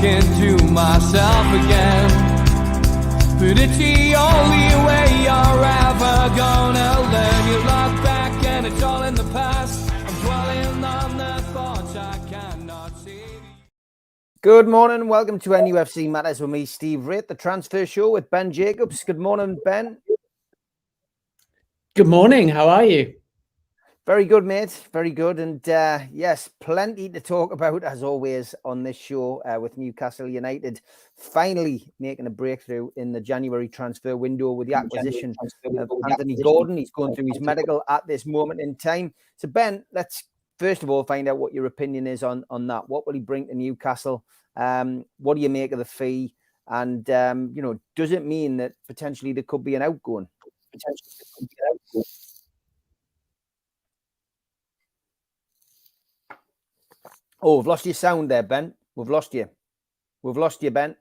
talking to myself again. But it's the only way you're ever gonna learn. You look back and it's all in the past. I'm dwelling on the thoughts I cannot see. Good morning. Welcome to NUFC Matters with me, Steve Raitt, the transfer show with Ben Jacobs. Good morning, Ben. Good morning. How are you? Very good, mate. Very good. And yes, plenty to talk about, as always, on this show with Newcastle United finally making a breakthrough in the January transfer window with the acquisition of Anthony Gordon. He's going through his medical at this moment in time. So, Ben, let's first of all find out what your opinion is on that. What will he bring to Newcastle? What do you make of the fee? And, does it mean that potentially there could be an outgoing? Oh, we've lost your sound there, Ben. We've lost you. We've lost you, Ben.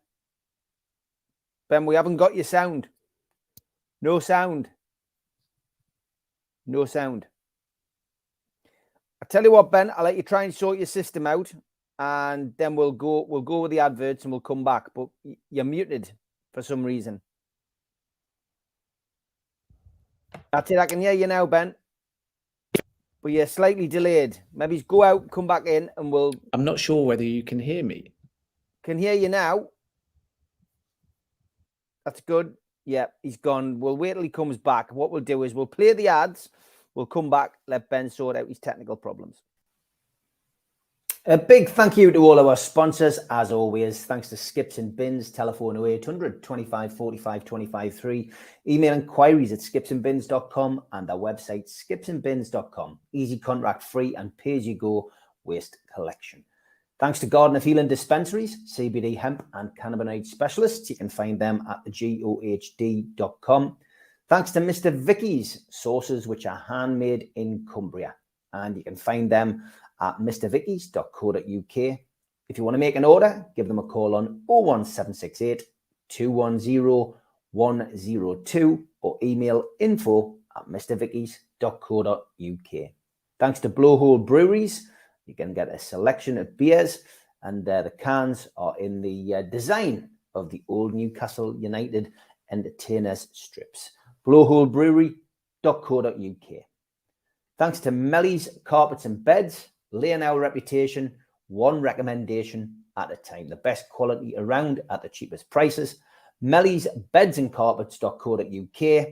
Ben, we haven't got your sound. No sound. No sound. I tell you what, Ben, I'll let you try and sort your system out, and then we'll go with the adverts and we'll come back. But you're muted for some reason. That's it. I can hear you now, Ben. But you're slightly delayed. Maybe go out, come back in, and we'll... I'm not sure whether you can hear me. Can hear you now. That's good. Yeah, he's gone. We'll wait till he comes back. What we'll do is we'll play the ads. We'll come back, let Ben sort out his technical problems. A big thank you to all our sponsors, as always. Thanks to Skips and Bins, telephone 0800 25 45 25 3, email inquiries at skipsandbins.com, and our website skipsandbins.com. Easy, contract free and pay-as-you-go waste collection. Thanks to Garden of Healing Dispensaries, CBD hemp and cannabinoid specialists. You can find them at thegohd.com. Thanks to Mr. Vicky's sauces, which are handmade in Cumbria, and you can find them at mrvickies.co.uk. If you want to make an order, give them a call on 01768 210 102 or email info@mrvickies.co.uk. Thanks to Blowhole Breweries, you can get a selection of beers, and the cans are in the design of the old Newcastle United entertainers strips. Blowholebrewery.co.uk. Thanks to Melly's Carpets and Beds, laying our reputation, one recommendation at a time. The best quality around at the cheapest prices. Melly's Beds and Carpets.co.uk.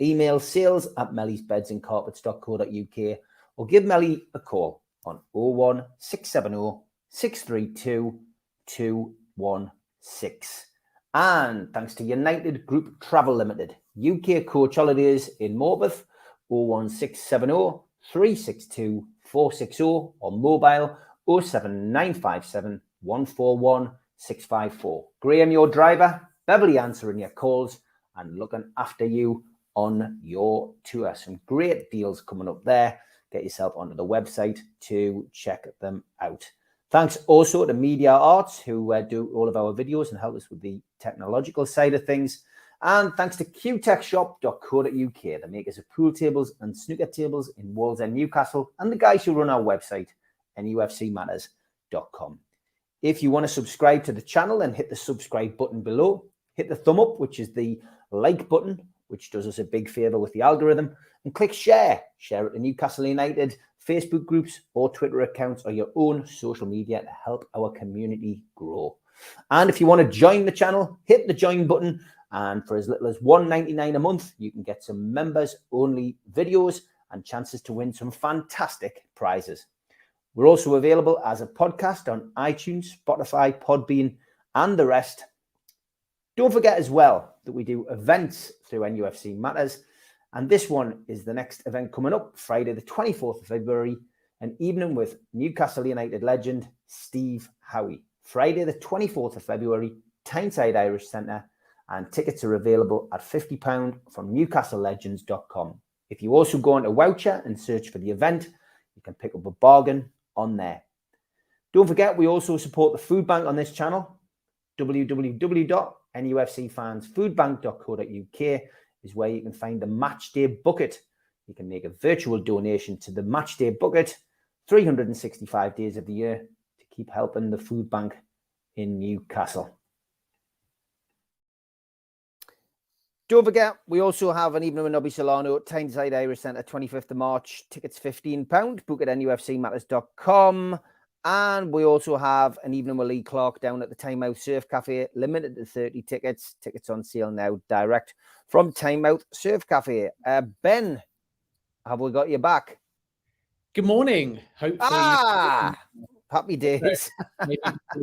Email sales@mellysbedsandcarpets.co.uk or give Melly a call on 01670 632 216. And thanks to United Group Travel Limited, UK Coach Holidays in Morpeth, 01670 362 460 or mobile 07957 141 654. Graham, your driver, Beverly answering your calls and looking after you on your tour. Some great deals coming up there. Get yourself onto the website to check them out. Thanks also to Media Arts, who do all of our videos and help us with the technological side of things. And thanks to qtechshop.co.uk, the makers of pool tables and snooker tables in Wallsend, Newcastle, and the guys who run our website, nufcmatters.com. If you want to subscribe to the channel, then hit the subscribe button below. Hit the thumb up, which is the like button, which does us a big favour with the algorithm. And click share. Share it to Newcastle United Facebook groups or Twitter accounts or your own social media to help our community grow. And if you want to join the channel, hit the join button. And for as little as $1.99 a month, you can get some members-only videos and chances to win some fantastic prizes. We're also available as a podcast on iTunes, Spotify, Podbean, and the rest. Don't forget as well that we do events through NUFC Matters. And this one is the next event coming up, Friday the 24th of February, an evening with Newcastle United legend Steve Howie. Friday the 24th of February, Tyneside Irish Centre. And tickets are available at £50 from newcastlelegends.com. If you also go onto Voucher and search for the event, you can pick up a bargain on there. Don't forget, we also support the food bank on this channel. www.nufcfansfoodbank.co.uk is where you can find the Matchday Bucket. You can make a virtual donation to the Matchday Bucket 365 days of the year to keep helping the food bank in Newcastle. Don't forget, we also have an evening with Nobby Solano at Tyneside Irish Centre, 25th of March. Tickets £15. Book at NUFCmatters.com. And we also have an evening with Lee Clark down at the Tynemouth Surf Cafe, limited to 30 tickets. Tickets on sale now, direct from Tynemouth Surf Cafe. Ben, have we got you back? Good morning. Hopefully, happy days. maybe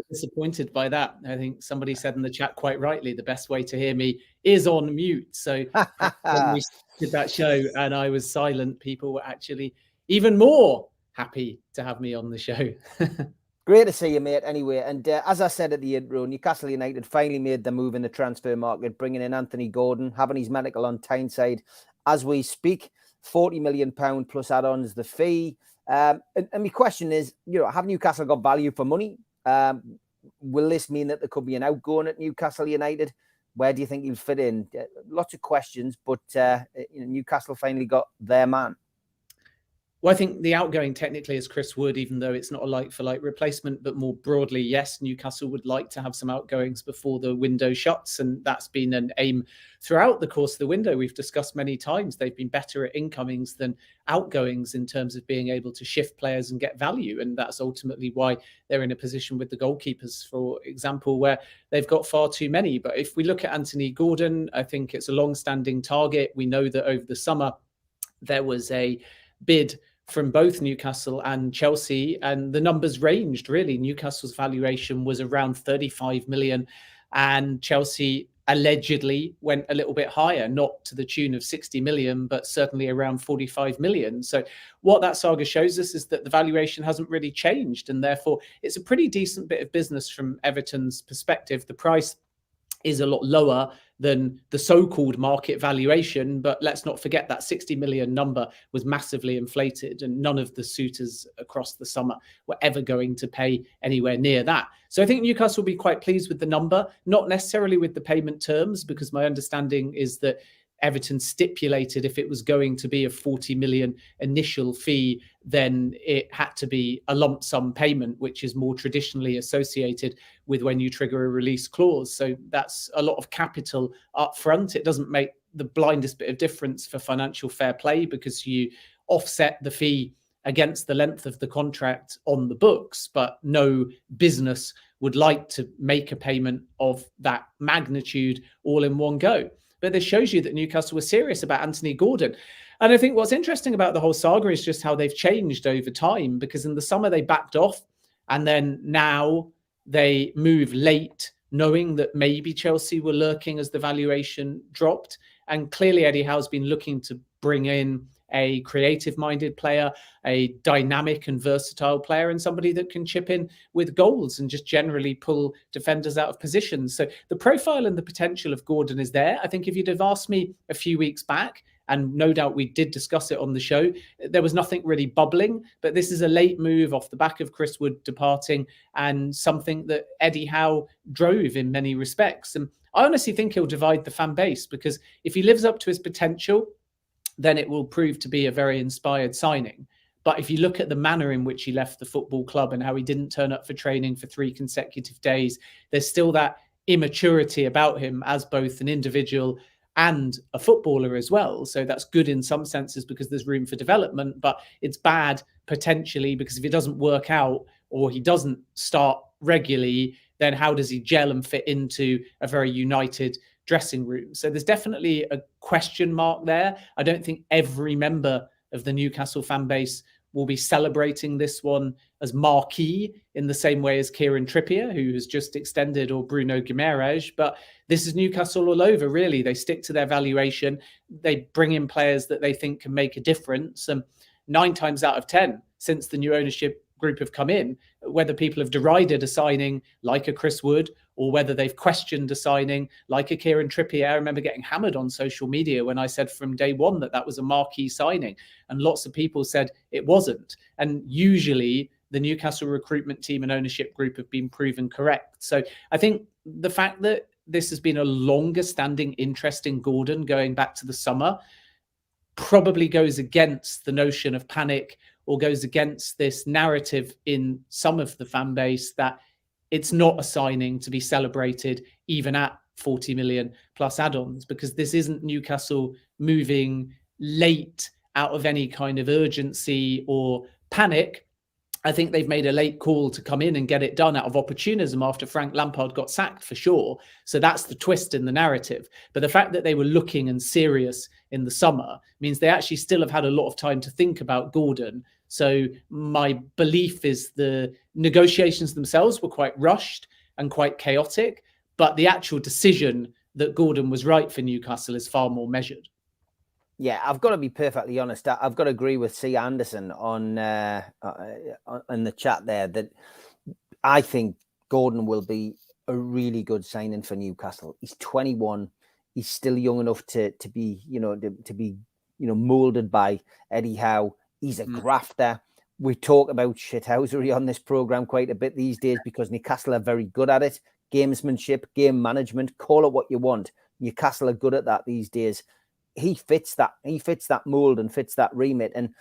disappointed by that. I think somebody said in the chat quite rightly, the best way to hear me is on mute. So when we did that show and I was silent, people were actually even more happy to have me on the show. Great to see you, mate, anyway. And as I said at the intro, Newcastle United finally made the move in the transfer market, bringing in Anthony Gordon, having his medical on Tyneside as we speak. £40 million plus add-ons, the fee. And my question is, have Newcastle got value for money? Will this mean that there could be an outgoing at Newcastle United? Where do you think he'll fit in? Lots of questions, but Newcastle finally got their man. Well, I think the outgoing technically is Chris Wood, even though it's not a like-for-like replacement. But more broadly, yes, Newcastle would like to have some outgoings before the window shuts. And that's been an aim throughout the course of the window. We've discussed many times they've been better at incomings than outgoings in terms of being able to shift players and get value. And that's ultimately why they're in a position with the goalkeepers, for example, where they've got far too many. But if we look at Anthony Gordon, I think it's a long-standing target. We know that over the summer, there was a bid from both Newcastle and Chelsea, and the numbers ranged really. Newcastle's valuation was around 35 million and Chelsea allegedly went a little bit higher, not to the tune of 60 million, but certainly around 45 million. So what that saga shows us is that the valuation hasn't really changed, and therefore it's a pretty decent bit of business from Everton's perspective. The price is a lot lower than the so-called market valuation, but let's not forget that 60 million number was massively inflated, and none of the suitors across the summer were ever going to pay anywhere near that. So I think Newcastle will be quite pleased with the number, not necessarily with the payment terms, because my understanding is that Everton stipulated if it was going to be a 40 million initial fee, then it had to be a lump sum payment, which is more traditionally associated with when you trigger a release clause. So that's a lot of capital up front. It doesn't make the blindest bit of difference for financial fair play, because you offset the fee against the length of the contract on the books, but no business would like to make a payment of that magnitude all in one go. But this shows you that Newcastle was serious about Anthony Gordon. And I think what's interesting about the whole saga is just how they've changed over time, because in the summer they backed off, and then now they move late, knowing that maybe Chelsea were lurking as the valuation dropped. And clearly Eddie Howe's been looking to bring in a creative-minded player, a dynamic and versatile player, and somebody that can chip in with goals and just generally pull defenders out of positions. So the profile and the potential of Gordon is there. I think if you'd have asked me a few weeks back, and no doubt we did discuss it on the show, there was nothing really bubbling. But this is a late move off the back of Chris Wood departing, and something that Eddie Howe drove in many respects. And I honestly think he'll divide the fan base, because if he lives up to his potential, then it will prove to be a very inspired signing. But if you look at the manner in which he left the football club and how he didn't turn up for training for 3 consecutive days, there's still that immaturity about him as both an individual and a footballer as well. So that's good in some senses because there's room for development, but it's bad potentially because if it doesn't work out or he doesn't start regularly, then how does he gel and fit into a very united dressing room? So there's definitely a question mark there. I don't think every member of the Newcastle fan base will be celebrating this one as marquee in the same way as Kieran Trippier, who has just extended, or Bruno Guimaraes. But this is Newcastle all over, really. They stick to their valuation. They bring in players that they think can make a difference. And 9 times out of 10, since the new ownership group have come in, whether people have derided a signing like a Chris Wood or whether they've questioned a signing like a Kieran Trippier. I remember getting hammered on social media when I said from day one that that was a marquee signing, and lots of people said it wasn't. And usually the Newcastle recruitment team and ownership group have been proven correct. So I think the fact that this has been a longer standing interest in Gordon going back to the summer probably goes against the notion of panic, or goes against this narrative in some of the fan base that it's not a signing to be celebrated even at 40 million plus add-ons, because this isn't Newcastle moving late out of any kind of urgency or panic. I think they've made a late call to come in and get it done out of opportunism after Frank Lampard got sacked, for sure. So that's the twist in the narrative. But the fact that they were looking and serious in the summer means they actually still have had a lot of time to think about Gordon. So my belief is the negotiations themselves were quite rushed and quite chaotic, but the actual decision that Gordon was right for Newcastle is far more measured. Yeah, I've got to be perfectly honest. I've got to agree with C. Anderson on the chat there that I think Gordon will be a really good signing for Newcastle. He's 21. He's still young enough to be, molded by Eddie Howe. He's a grafter. We talk about shithousery on this program quite a bit these days because Newcastle are very good at it. Gamesmanship, game management, call it what you want. Newcastle are good at that these days. He fits that mold and fits that remit. And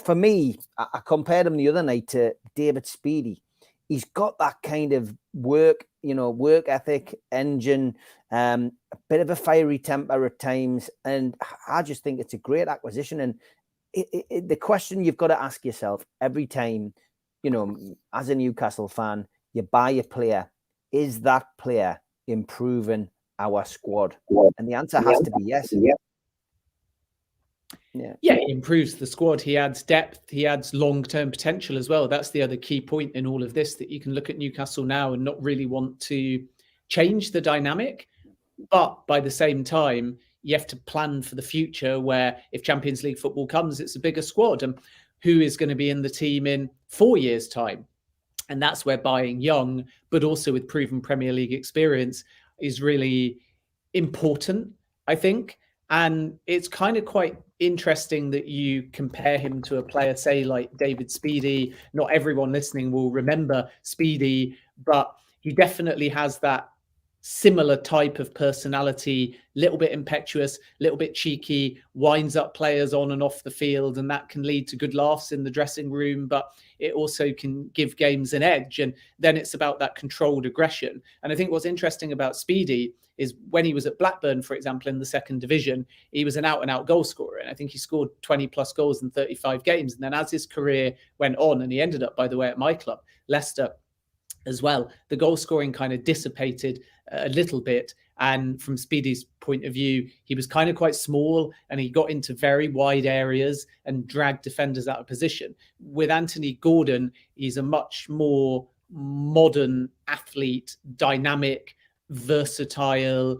for me, I compared him the other night to David Speedy. He's got that kind of work ethic, engine, a bit of a fiery temper at times. And I just think it's a great acquisition. And the question you've got to ask yourself every time, as a Newcastle fan, you buy a player, is that player improving our squad? And the answer has to be yes. Yeah, he improves the squad. He adds depth. He adds long-term potential as well. That's the other key point in all of this, that you can look at Newcastle now and not really want to change the dynamic. But by the same time, you have to plan for the future where if Champions League football comes, it's a bigger squad. And who is going to be in the team in 4 years' time? And that's where buying young, but also with proven Premier League experience, is really important, I think. And it's kind of quite interesting that you compare him to a player, say, like David Speedy. Not everyone listening will remember Speedy, but he definitely has that similar type of personality, little bit impetuous, little bit cheeky, winds up players on and off the field, and that can lead to good laughs in the dressing room, but it also can give games an edge. And then it's about that controlled aggression. And I think what's interesting about Speedy is when he was at Blackburn, for example, in the second division, he was an out-and-out goal scorer. And I think he scored 20-plus goals in 35 games. And then as his career went on, and he ended up, by the way, at my club, Leicester, as well, the goal scoring kind of dissipated a little bit. And from Speedy's point of view, he was kind of quite small and he got into very wide areas and dragged defenders out of position. With Anthony Gordon, he's a much more modern athlete, dynamic, versatile,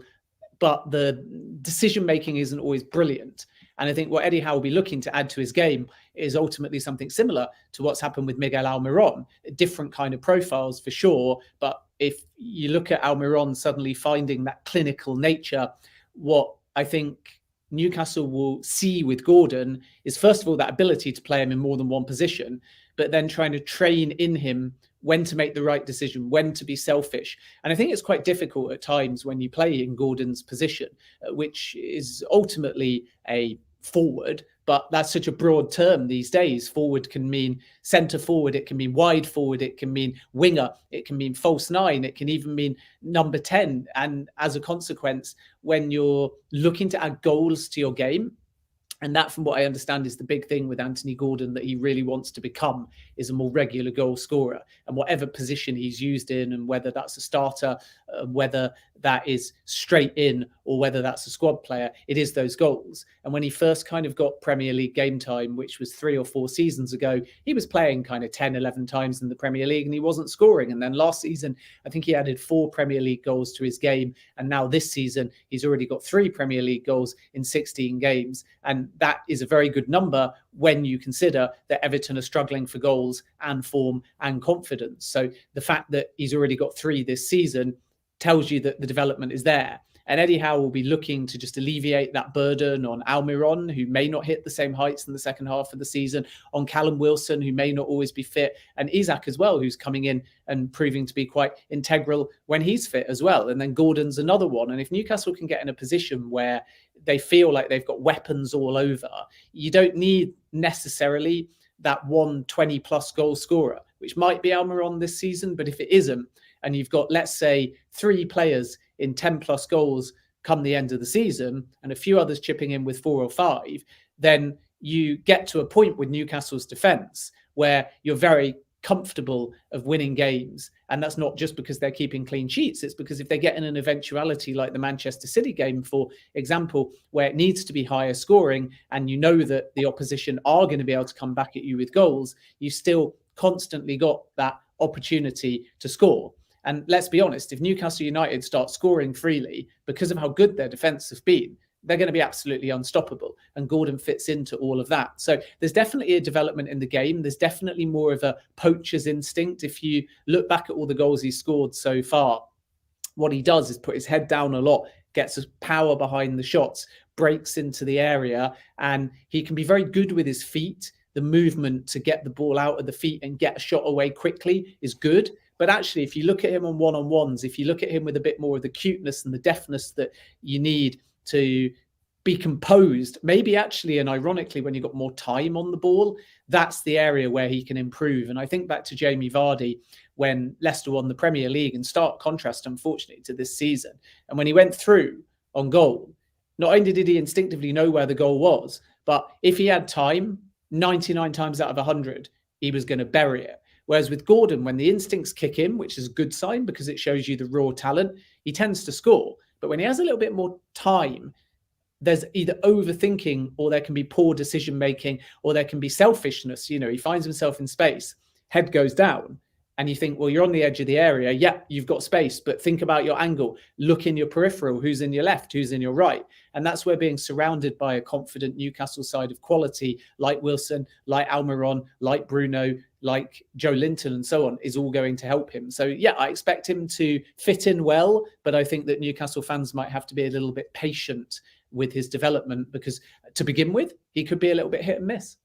but the decision-making isn't always brilliant. And I think what Eddie Howe will be looking to add to his game is ultimately something similar to what's happened with Miguel Almiron. Different kind of profiles for sure, but if you look at Almiron suddenly finding that clinical nature, what I think Newcastle will see with Gordon is, first of all, that ability to play him in more than one position, but then trying to train in him when to make the right decision, when to be selfish. And I think it's quite difficult at times when you play in Gordon's position, which is ultimately a forward, but that's such a broad term these days. Forward can mean centre forward, it can mean wide forward, it can mean winger, it can mean false nine, it can even mean number 10. And as a consequence, when you're looking to add goals to your game, and that, from what I understand, is the big thing with Anthony Gordon, that he really wants to become, is a more regular goal scorer. And whatever position he's used in, and whether that's a starter, whether that is straight in, or whether that's a squad player, it is those goals. And when he first kind of got Premier League game time, which was 3 or 4 seasons ago, he was playing kind of 10, 11 times in the Premier League and he wasn't scoring. And then last season, I think he added 4 Premier League goals to his game. And now this season, he's already got 3 Premier League goals in 16 games. And that is a very good number when you consider that Everton are struggling for goals and form and confidence. So the fact that he's already got 3 this season tells you that the development is there. And Eddie Howe will be looking to just alleviate that burden on Almiron, who may not hit the same heights in the second half of the season, on Callum Wilson, who may not always be fit, and Isak as well, who's coming in and proving to be quite integral when he's fit as well. And then Gordon's another one. And if Newcastle can get in a position where they feel like they've got weapons all over, you don't need necessarily that 1 20-plus goal scorer. which might be Almiron this season. But if it isn't, and you've got, let's say, 3 players in 10 plus goals come the end of the season and a few others chipping in with 4 or 5, then you get to a point with Newcastle's defence where you're very comfortable of winning games. And that's not just because they're keeping clean sheets. It's because if they get in an eventuality like the Manchester City game, for example, where it needs to be higher scoring and you know that the opposition are going to be able to come back at you with goals, you still constantly got that opportunity to score. And let's be honest, if Newcastle United start scoring freely because of how good their defence have been, they're going to be absolutely unstoppable. And Gordon fits into all of that. So there's definitely a development in the game. There's definitely more of a poacher's instinct. If you look back at all the goals he's scored so far, what he does is put his head down a lot, gets his power behind the shots, breaks into the area, and he can be very good with his feet. The movement to get the ball out of the feet and get a shot away quickly is good. But actually, if you look at him on one-on-ones, if you look at him with a bit more of the cuteness and the deftness that you need to be composed, maybe actually, and ironically, when you've got more time on the ball, that's the area where he can improve. And I think back to Jamie Vardy when Leicester won the Premier League, in stark contrast, unfortunately, to this season. And when he went through on goal, not only did he instinctively know where the goal was, but if he had time, 99 times out of 100, he was going to bury it. Whereas with Gordon, when the instincts kick in, which is a good sign because it shows you the raw talent, he tends to score. But when he has a little bit more time, there's either overthinking, or there can be poor decision making, or there can be selfishness. You know, he finds himself in space, head goes down, and you think, well, you're on the edge of the area. Yeah, you've got space, but think about your angle. Look in your peripheral. Who's in your left? Who's in your right? And that's where being surrounded by a confident Newcastle side of quality, like Wilson, like Almiron, like Bruno, like Joe Linton and so on, is all going to help him. So yeah, I expect him to fit in well, but I think that Newcastle fans might have to be a little bit patient with his development, because to begin with, he could be a little bit hit and miss.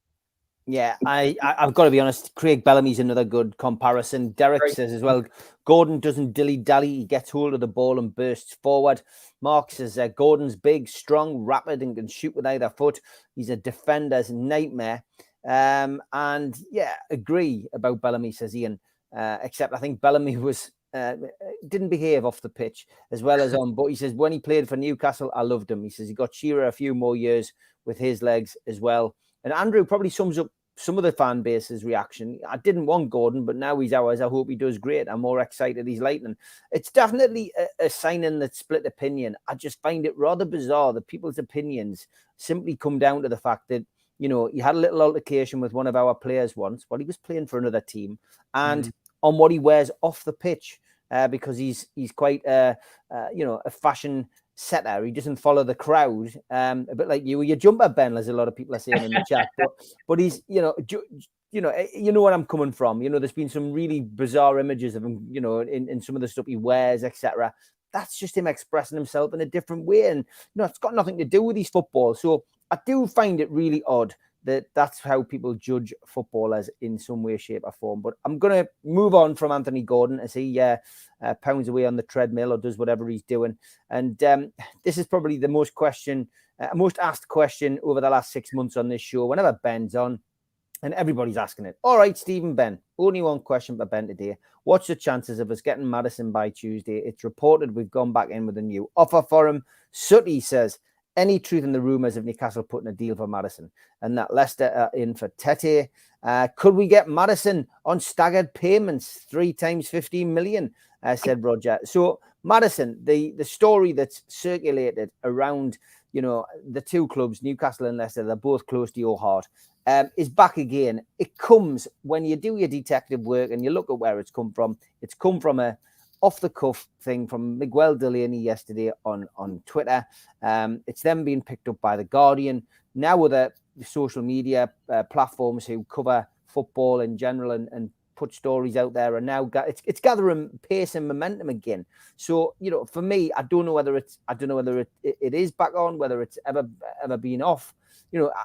Yeah, I've got to be honest. Craig Bellamy's another good comparison. Derek says as well, Gordon doesn't dilly-dally. He gets hold of the ball and bursts forward. Mark says Gordon's big, strong, rapid, and can shoot with either foot. He's a defender's nightmare. And yeah, agree about Bellamy, says Ian. Except I think Bellamy was didn't behave off the pitch as well as on. But he says when he played for Newcastle, I loved him. He says he got Shearer a few more years with his legs as well. And Andrew probably sums up some of the fan base's reaction. I didn't want Gordon, but now he's ours. I hope he does great. I'm more excited he's Lightning. It's definitely a signing that split opinion. I just find it rather bizarre that people's opinions simply come down to the fact that, you know, he had a little altercation with one of our players once while he was playing for another team, and on what he wears off the pitch, because he's quite a fashion setter. He doesn't follow the crowd, a bit like your jumper, Ben, as a lot of people are saying in the chat. But he's, you know where I'm coming from. You know, there's been some really bizarre images of him, you know, in some of the stuff he wears, etc. That's just him expressing himself in a different way, and it's got nothing to do with his football. So I do find it really odd that that's how people judge footballers in some way, shape, or form. But I'm going to move on from Anthony Gordon as he pounds away on the treadmill or does whatever he's doing. And this is probably the most asked question over the last 6 months on this show. Whenever Ben's on, and everybody's asking it. All right, Stephen, Ben, only one question for Ben today. What's the chances of us getting Maddison by Tuesday? It's reported we've gone back in with a new offer for him. Sutty says, any truth in the rumours of Newcastle putting a deal for Maddison and that Leicester are in for Tete? Could we get Maddison on staggered payments, 3 times 15 million, said Roger. So Maddison, the story that's circulated around, the two clubs, Newcastle and Leicester, they're both close to your heart, is back again. It comes when you do your detective work and you look at where it's come from. It's come from a off-the-cuff thing from Miguel Delaney yesterday on Twitter. It's then being picked up by The Guardian. Now with the social media platforms who cover football in general and put stories out there, and now it's gathering pace and momentum again. So, for me, I don't know whether it is back on, whether it's ever been off.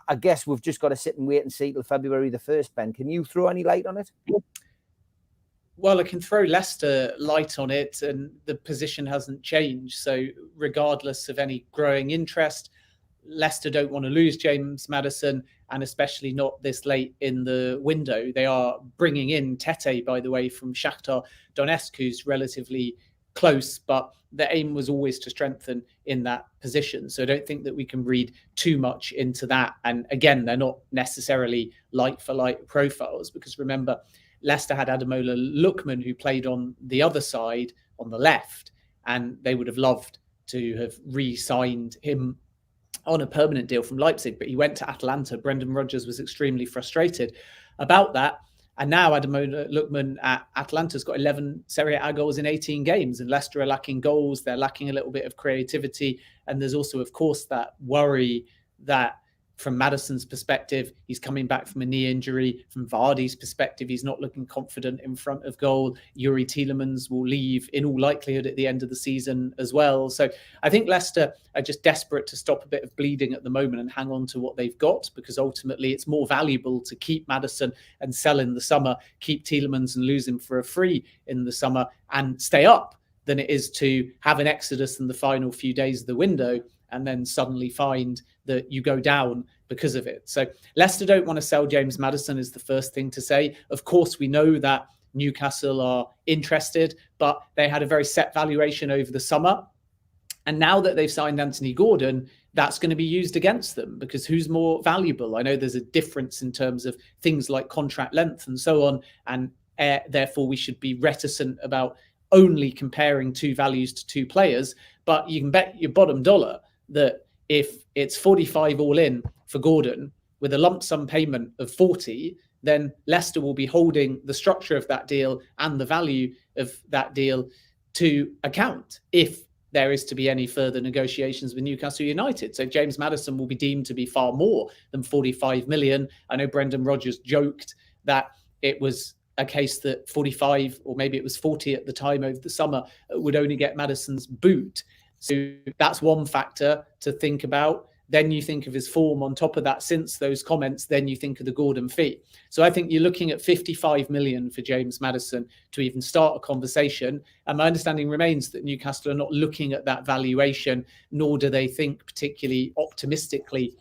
I guess we've just got to sit and wait and see till February the 1st, Ben. Can you throw any light on it? Well, I can throw Leicester light on it, and the position hasn't changed. So regardless of any growing interest, Leicester don't want to lose James Maddison, and especially not this late in the window. They are bringing in Tete, by the way, from Shakhtar Donetsk, who's relatively close, but the aim was always to strengthen in that position. So I don't think that we can read too much into that. And again, they're not necessarily like for like profiles, because remember, Leicester had Ademola Lookman, who played on the other side on the left, and they would have loved to have re-signed him on a permanent deal from Leipzig, but he went to Atalanta. Brendan Rodgers was extremely frustrated about that. And now Ademola Lookman at Atalanta's got 11 Serie A goals in 18 games, and Leicester are lacking goals. They're lacking a little bit of creativity. And there's also, of course, that worry that from Maddison's perspective, he's coming back from a knee injury. From Vardy's perspective, he's not looking confident in front of goal. Yuri Tielemans will leave in all likelihood at the end of the season as well. So I think Leicester are just desperate to stop a bit of bleeding at the moment and hang on to what they've got, because ultimately it's more valuable to keep Maddison and sell in the summer, keep Tielemans and lose him for a free in the summer and stay up, than it is to have an exodus in the final few days of the window and then suddenly find that you go down because of it. So Leicester don't want to sell James Maddison is the first thing to say. Of course, we know that Newcastle are interested, but they had a very set valuation over the summer. And now that they've signed Anthony Gordon, that's going to be used against them, because who's more valuable? I know there's a difference in terms of things like contract length and so on, and therefore we should be reticent about only comparing two values to two players. But you can bet your bottom dollar that if it's 45 all in for Gordon with a lump sum payment of 40, then Leicester will be holding the structure of that deal and the value of that deal to account if there is to be any further negotiations with Newcastle United. So James Maddison will be deemed to be far more than 45 million. I know Brendan Rodgers joked that it was a case that 45 or maybe it was 40 at the time over the summer would only get Maddison's boot. So that's one factor to think about. Then you think of his form on top of that since those comments, then you think of the Gordon fee. So I think you're looking at 55 million for James Maddison to even start a conversation. And my understanding remains that Newcastle are not looking at that valuation, nor do they think particularly optimistically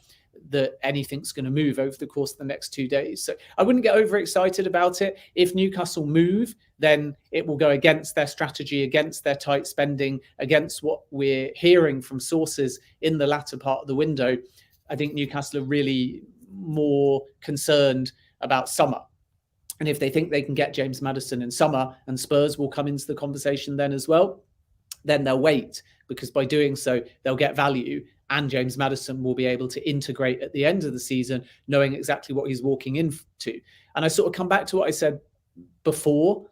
that anything's going to move over the course of the next 2 days. So I wouldn't get overexcited about it. If Newcastle move, then it will go against their strategy, against their tight spending, against what we're hearing from sources in the latter part of the window. I think Newcastle are really more concerned about summer. And if they think they can get James Maddison in summer and Spurs will come into the conversation then as well, then they'll wait, because by doing so, they'll get value. And James Maddison will be able to integrate at the end of the season, knowing exactly what he's walking into. And I sort of come back to what I said before,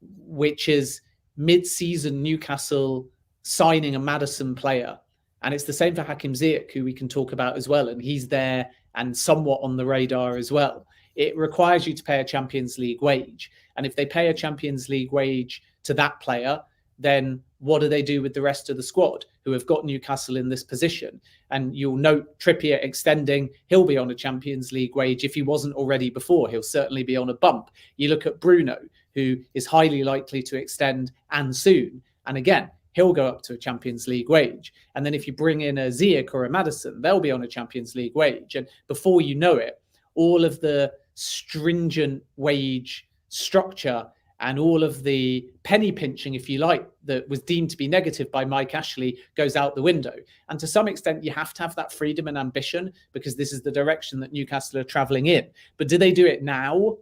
which is mid-season Newcastle signing a Maddison player. And it's the same for Hakim Ziyech, who we can talk about as well. And he's there and somewhat on the radar as well. It requires you to pay a Champions League wage. And if they pay a Champions League wage to that player, then what do they do with the rest of the squad who have got Newcastle in this position? And you'll note Trippier extending. He'll be on a Champions League wage. If he wasn't already before, he'll certainly be on a bump. You look at Bruno, who is highly likely to extend and soon. And again, he'll go up to a Champions League wage. And then if you bring in a Ziyech or a Maddison, they'll be on a Champions League wage. And before you know it, all of the stringent wage structure and all of the penny pinching, if you like, that was deemed to be negative by Mike Ashley goes out the window. And to some extent, you have to have that freedom and ambition, because this is the direction that Newcastle are travelling in. But do they do it now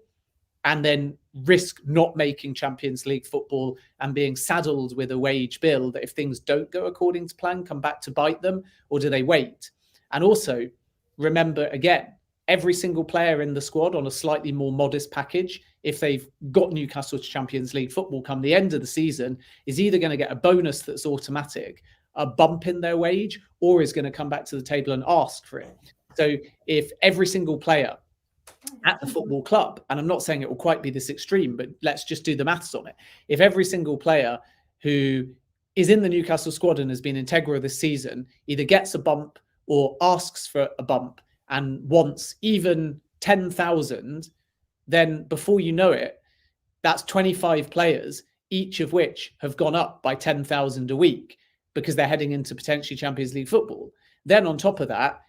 and then risk not making Champions League football and being saddled with a wage bill that if things don't go according to plan, come back to bite them? Or do they wait? And also, remember again, every single player in the squad on a slightly more modest package, if they've got Newcastle to Champions League football come the end of the season, is either going to get a bonus that's automatic, a bump in their wage, or is going to come back to the table and ask for it. So if every single player at the football club, and I'm not saying it will quite be this extreme, but let's just do the maths on it. If every single player who is in the Newcastle squad and has been integral this season either gets a bump or asks for a bump, and wants even 10,000, then before you know it, that's 25 players, each of which have gone up by 10,000 a week because they're heading into potentially Champions League football. Then on top of that,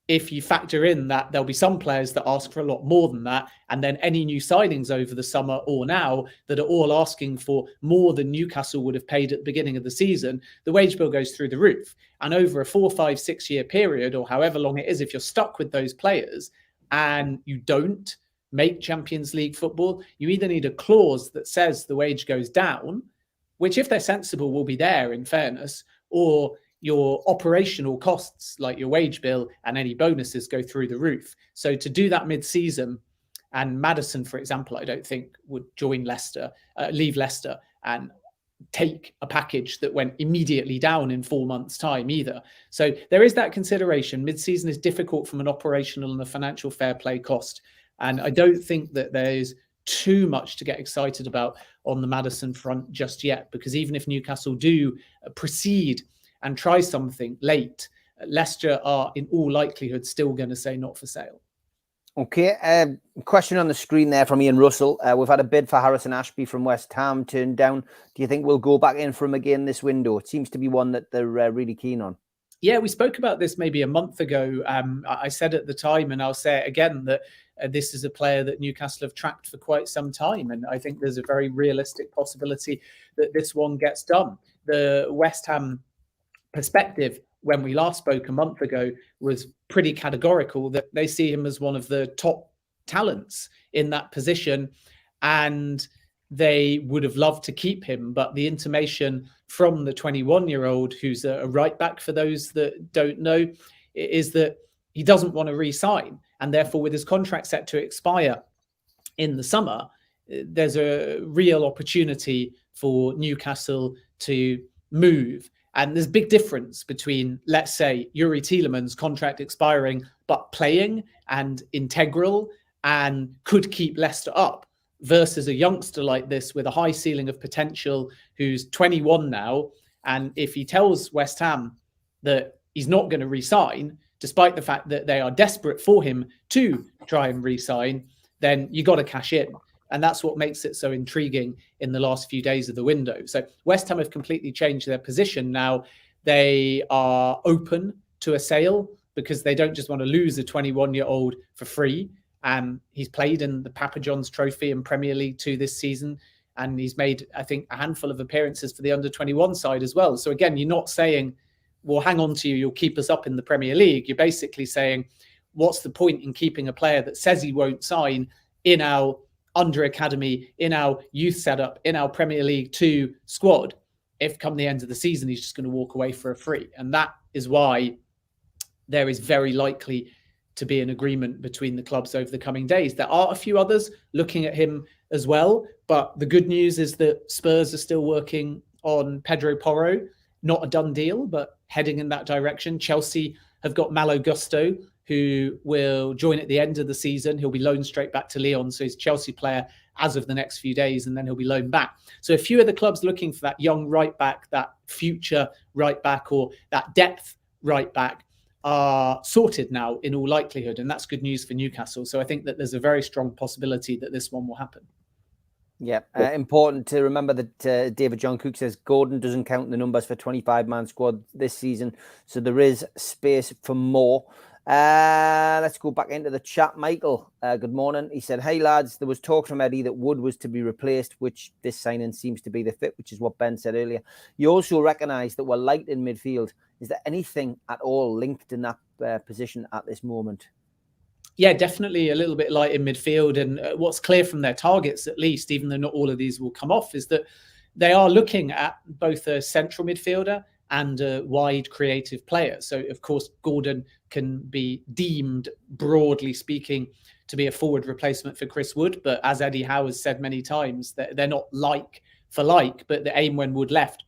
if you factor in that there'll be some players that ask for a lot more than that, and then any new signings over the summer or now that are all asking for more than Newcastle would have paid at the beginning of the season, the wage bill goes through the roof. And over a 4, 5, 6 year period, or however long it is, if you're stuck with those players and you don't make Champions League football, you either need a clause that says the wage goes down, which if they're sensible will be there in fairness, or your operational costs like your wage bill and any bonuses go through the roof. So to do that mid-season, and Maddison, for example, I don't think would join Leicester, leave Leicester and take a package that went immediately down in 4 months' time either. So there is that consideration. Mid-season is difficult from an operational and a financial fair play cost. And I don't think that there's too much to get excited about on the Maddison front just yet, because even if Newcastle do proceed and try something late, Leicester are in all likelihood still going to say not for sale. Okay, question on the screen there from Ian Russell. We've had a bid for Harrison Ashby from West Ham turned down. Do you think we'll go back in for him again this window? It seems to be one that they're really keen on. Yeah, we spoke about this maybe a month ago. I said at the time, and I'll say it again, that this is a player that Newcastle have tracked for quite some time. And I think there's a very realistic possibility that this one gets done. The West Ham perspective when we last spoke a month ago was pretty categorical that they see him as one of the top talents in that position, and they would have loved to keep him. But the intimation from the 21-year-old, who's a right back for those that don't know, is that he doesn't want to re-sign, and therefore with his contract set to expire in the summer, there's a real opportunity for Newcastle to move. And there's a big difference between, let's say, Yuri Tielemans' contract expiring, but playing and integral and could keep Leicester up, versus a youngster like this with a high ceiling of potential who's 21 now. And if he tells West Ham that he's not going to re-sign, despite the fact that they are desperate for him to try and re-sign, then you got to cash in. And that's what makes it so intriguing in the last few days of the window. So West Ham have completely changed their position now. They are open to a sale because they don't just want to lose a 21-year-old for free. He's played in the Papa John's Trophy and Premier League 2 this season. And he's made, I think, a handful of appearances for the under-21 side as well. So again, you're not saying, well, hang on to you, you'll keep us up in the Premier League. You're basically saying, what's the point in keeping a player that says he won't sign in our under academy, in our youth setup, in our Premier League 2 squad, if come the end of the season, he's just going to walk away for a free. And that is why there is very likely to be an agreement between the clubs over the coming days. There are a few others looking at him as well, but the good news is that Spurs are still working on Pedro Porro. Not a done deal, but heading in that direction. Chelsea have got Malo Gusto, who will join at the end of the season. He'll be loaned straight back to Lyon. So he's a Chelsea player as of the next few days, and then he'll be loaned back. So a few of the clubs looking for that young right back, that future right back, or that depth right back are sorted now in all likelihood. And that's good news for Newcastle. So I think that there's a very strong possibility that this one will happen. Yeah, important to remember that David John Cook says Gordon doesn't count the numbers for 25-man squad this season. So there is space for more. Let's go back into the chat. Michael, good morning. He said, hey lads, there was talk from Eddie that Wood was to be replaced, which this signing seems to be the fit, which is what Ben said earlier. You also recognise that we're light in midfield. Is there anything at all linked in that position at this moment? Yeah, definitely a little bit light in midfield. And what's clear from their targets, at least, even though not all of these will come off, is that they are looking at both a central midfielder and a wide creative player. So, of course, Gordon can be deemed, broadly speaking, to be a forward replacement for Chris Wood. But as Eddie Howe has said many times, they're not like for like, but the aim when Wood left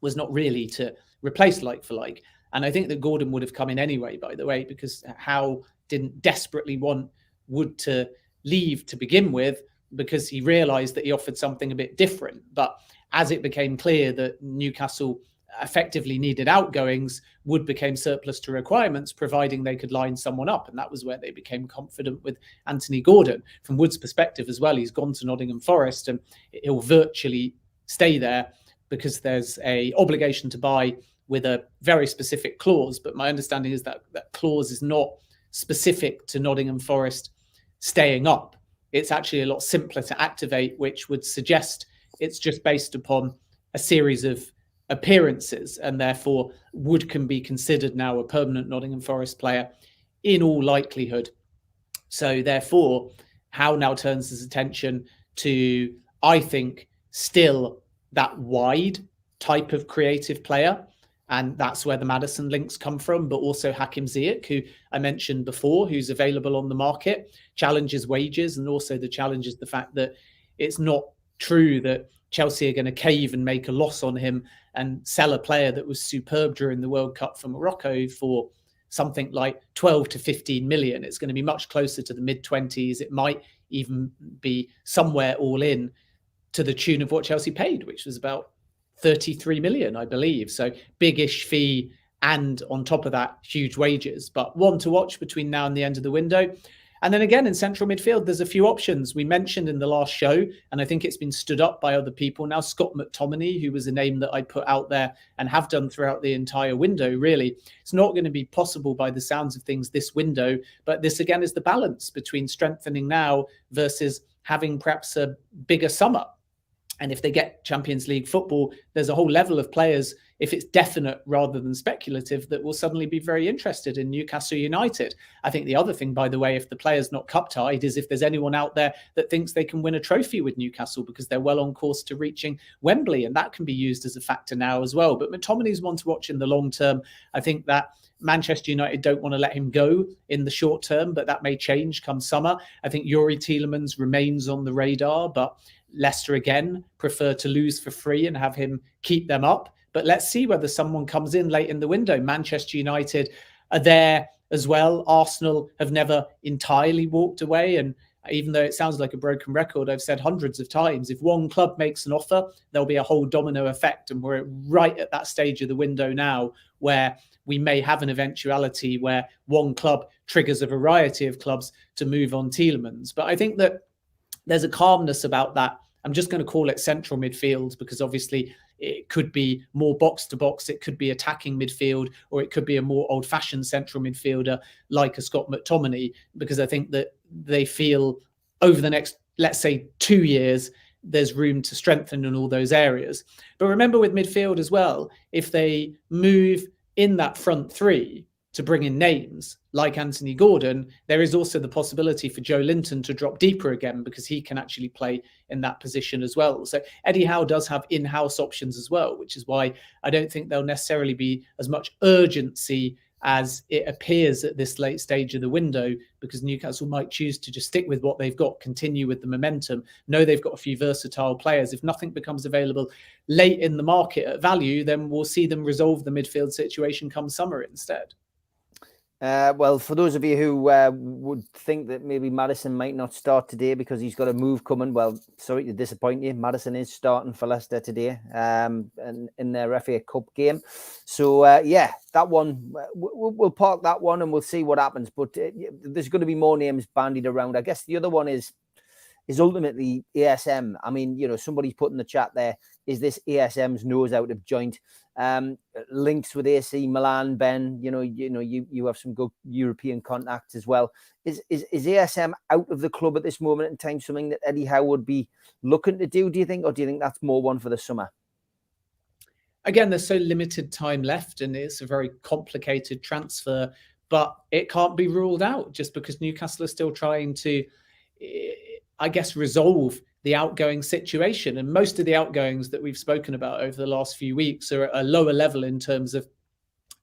was not really to replace like for like. And I think that Gordon would have come in anyway, by the way, because Howe didn't desperately want Wood to leave to begin with, because he realised that he offered something a bit different. But as it became clear that Newcastle effectively needed outgoings, Wood became surplus to requirements, providing they could line someone up. And that was where they became confident with Anthony Gordon. From Wood's perspective as well, he's gone to Nottingham Forest and he'll virtually stay there because there's a obligation to buy with a very specific clause. But my understanding is that that clause is not specific to Nottingham Forest staying up. It's actually a lot simpler to activate, which would suggest it's just based upon a series of appearances, and therefore Wood can be considered now a permanent Nottingham Forest player in all likelihood. So therefore, Howe now turns his attention to, I think, still that wide type of creative player. And that's where the Maddison links come from, but also Hakim Ziyech, who I mentioned before, who's available on the market, challenges wages, and also the challenge is the fact that it's not true that Chelsea are going to cave and make a loss on him and sell a player that was superb during the World Cup for Morocco for something like 12 to 15 million. It's going to be much closer to the mid-20s. It might even be somewhere all in to the tune of what Chelsea paid, which was about 33 million, I believe. So big-ish fee, and on top of that, huge wages. But one to watch between now and the end of the window. And then again, in central midfield, there's a few options. We mentioned in the last show, and I think it's been stood up by other people now, Scott McTominay, who was a name that I put out there and have done throughout the entire window, really. It's not going to be possible by the sounds of things this window, but this again is the balance between strengthening now versus having perhaps a bigger summer. And if they get Champions League football, there's a whole level of players, if it's definite rather than speculative, that will suddenly be very interested in Newcastle United. I think the other thing, by the way, if the player's not cup tied, is if there's anyone out there that thinks they can win a trophy with Newcastle because they're well on course to reaching Wembley. And that can be used as a factor now as well. But McTominay's one to watch in the long term. I think that Manchester United don't want to let him go in the short term, but that may change come summer. I think Youri Tielemans remains on the radar, but Leicester again prefer to lose for free and have him keep them up. But let's see whether someone comes in late in the window. Manchester United are there as well. Arsenal have never entirely walked away. And even though it sounds like a broken record, I've said hundreds of times, if one club makes an offer, there'll be a whole domino effect. And we're right at that stage of the window now where we may have an eventuality where one club triggers a variety of clubs to move on Tielemans. But I think that there's a calmness about that. I'm just going to call it central midfield because obviously it could be more box to box. It could be attacking midfield, or it could be a more old fashioned central midfielder like a Scott McTominay, because I think that they feel over the next, let's say 2 years, there's room to strengthen in all those areas. But remember with midfield as well, if they move in that front three to bring in names like Anthony Gordon, there is also the possibility for Joe Linton to drop deeper again because he can actually play in that position as well. So Eddie Howe does have in-house options as well, which is why I don't think there'll necessarily be as much urgency as it appears at this late stage of the window, because Newcastle might choose to just stick with what they've got, continue with the momentum, know they've got a few versatile players. If nothing becomes available late in the market at value, then we'll see them resolve the midfield situation come summer instead. Well, for those of you who would think that maybe Maddison might not start today because he's got a move coming, well, sorry to disappoint you. Maddison is starting for Leicester today in their FA Cup game. So, yeah, that one, we'll park that one and we'll see what happens. But there's going to be more names bandied around. I guess the other one is ultimately ASM. I mean, you know, somebody's put in the chat there, is this ASM's nose out of joint? Links with AC Milan, Ben, you have some good European contacts as well. Is ASM out of the club at this moment in time something that Eddie Howe would be looking to do you think, or do you think that's more one for the summer? Again, there's so limited time left and it's a very complicated transfer, but it can't be ruled out just because Newcastle are still trying to, I guess, resolve the outgoing situation. And most of the outgoings that we've spoken about over the last few weeks are at a lower level in terms of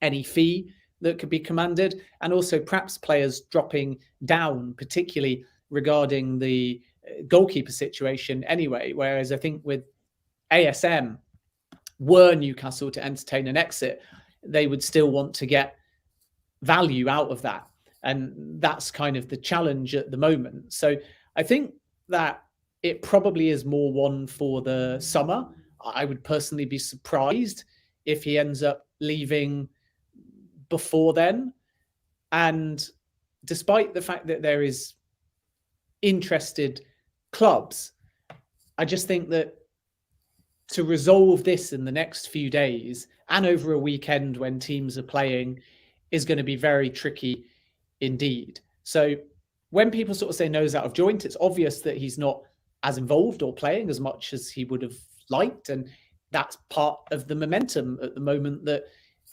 any fee that could be commanded, and also perhaps players dropping down, particularly regarding the goalkeeper situation anyway. Whereas I think with ASM, were Newcastle to entertain an exit, they would still want to get value out of that. And that's kind of the challenge at the moment. So I think that it probably is more one for the summer. I would personally be surprised if he ends up leaving before then. And despite the fact that there is interested clubs, I just think that to resolve this in the next few days and over a weekend when teams are playing is going to be very tricky indeed. So when people sort of say nose out of joint, it's obvious that he's not as involved or playing as much as he would have liked. And that's part of the momentum at the moment that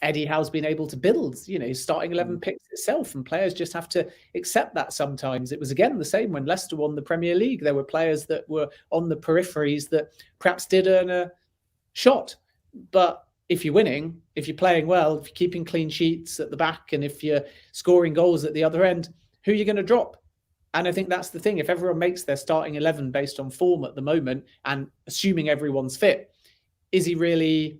Eddie Howe's been able to build. You know, starting 11 picks itself, and players just have to accept that sometimes. It was again the same when Leicester won the Premier League. There were players that were on the peripheries that perhaps did earn a shot. But if you're winning, if you're playing well, if you're keeping clean sheets at the back, and if you're scoring goals at the other end, who are you going to drop? And I think that's the thing. If everyone makes their starting 11 based on form at the moment, and assuming everyone's fit, is he really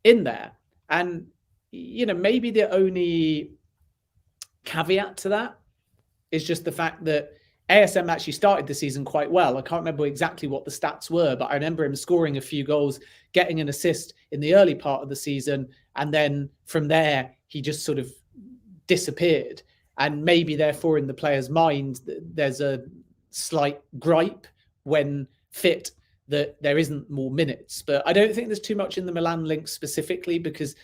in there? And, you know, maybe the only caveat to that is just the fact that ASM actually started the season quite well. I can't remember exactly what the stats were, but I remember him scoring a few goals, getting an assist in the early part of the season. And then from there, he just sort of disappeared. And maybe therefore in the player's mind, there's a slight gripe when fit that there isn't more minutes. But I don't think there's too much in the Milan link specifically, because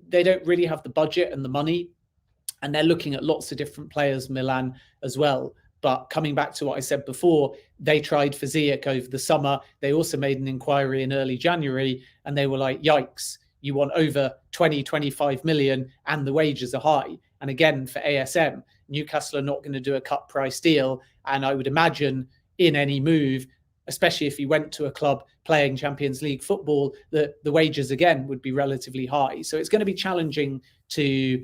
they don't really have the budget and the money. And they're looking at lots of different players, Milan as well. But coming back to what I said before, they tried for Ziyech over the summer. They also made an inquiry in early January, and they were like, yikes, you want over 20, 25 million and the wages are high. And again, for ASM, Newcastle are not going to do a cut price deal. And I would imagine in any move, especially if he went to a club playing Champions League football, that the wages again would be relatively high. So it's going to be challenging to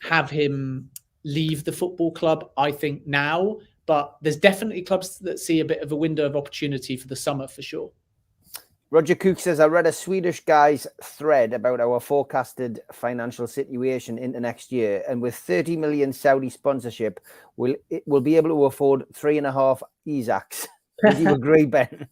have him leave the football club, I think, now. But there's definitely clubs that see a bit of a window of opportunity for the summer for sure. Roger Cook says, I read a Swedish guy's thread about our forecasted financial situation into next year. And with 30 million Saudi sponsorship, we'll be able to afford 3.5 Isaacs. Would you agree, Ben?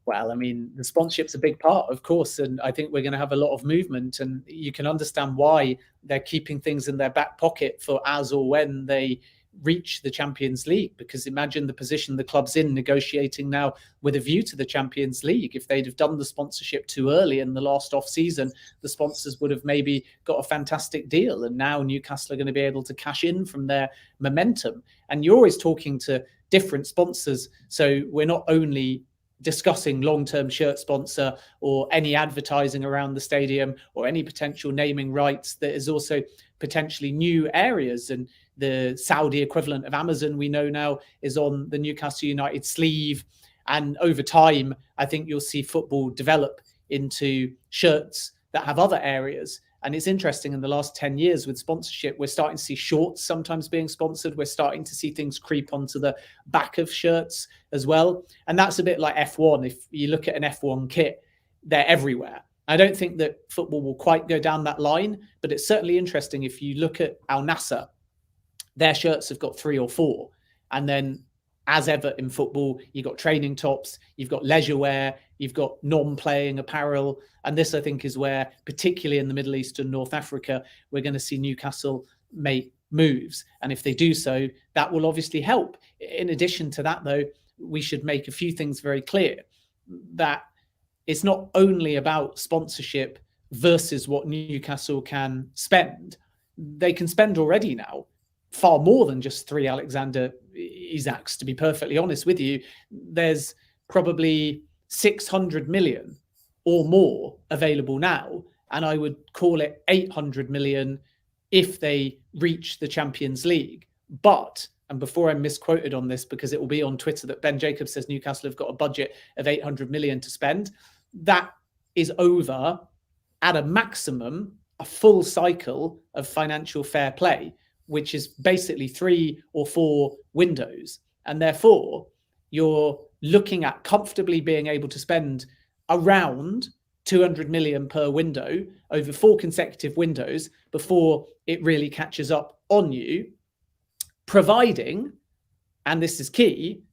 Well, I mean, the sponsorship's a big part, of course, and I think we're going to have a lot of movement, and you can understand why they're keeping things in their back pocket for as or when they reach the Champions League, because imagine the position the club's in negotiating now with a view to the Champions League. If they'd have done the sponsorship too early in the last off season, the sponsors would have maybe got a fantastic deal, and now Newcastle are going to be able to cash in from their momentum. And you're always talking to different sponsors, so we're not only discussing long-term shirt sponsor or any advertising around the stadium or any potential naming rights. There is also potentially new areas, and the Saudi equivalent of Amazon we know now is on the Newcastle United sleeve. And over time, I think you'll see football develop into shirts that have other areas. And it's interesting, in the last 10 years with sponsorship, we're starting to see shorts sometimes being sponsored. We're starting to see things creep onto the back of shirts as well. And that's a bit like F1. If you look at an F1 kit, they're everywhere. I don't think that football will quite go down that line, but it's certainly interesting. If you look at Al Nassr, their shirts have got 3 or 4. And then, as ever in football, you've got training tops, you've got leisure wear, you've got non-playing apparel. And this, I think, is where, particularly in the Middle East and North Africa, we're going to see Newcastle make moves. And if they do so, that will obviously help. In addition to that, though, we should make a few things very clear, that it's not only about sponsorship versus what Newcastle can spend. They can spend already now far more than just 3 Alexander Isaks, to be perfectly honest with you. There's probably 600 million or more available now, and I would call it 800 million if they reach the Champions League. But, and before I'm misquoted on this, because it will be on Twitter that Ben Jacobs says Newcastle have got a budget of 800 million to spend, that is over, at a maximum, a full cycle of financial fair play, which is basically 3 or 4 windows. And therefore, you're looking at comfortably being able to spend around 200 million per window over 4 consecutive windows before it really catches up on you, providing, and this is key,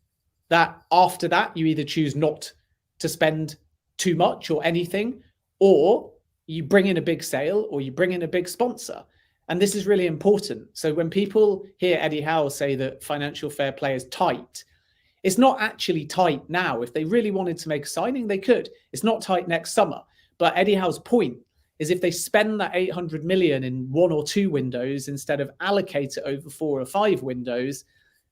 that after that, you either choose not to spend too much or anything, or you bring in a big sale, or you bring in a big sponsor. And this is really important. So when people hear Eddie Howe say that financial fair play is tight, It's not actually tight now. If they really wanted to make a signing, they could. It's not tight next summer. But Eddie Howe's point is if they spend that 800 million in 1 or 2 windows instead of allocate it over 4 or 5 windows,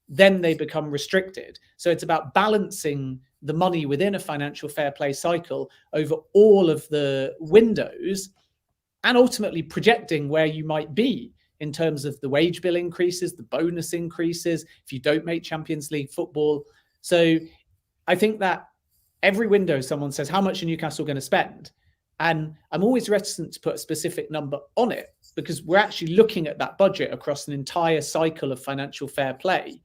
then they become restricted. So it's about balancing the money within a financial fair play cycle over all of the windows and ultimately projecting where you might be in terms of the wage bill increases, the bonus increases, if you don't make Champions League football. So I think that every window someone says, how much are Newcastle going to spend? And I'm always reticent to put a specific number on it because we're actually looking at that budget across an entire cycle of financial fair play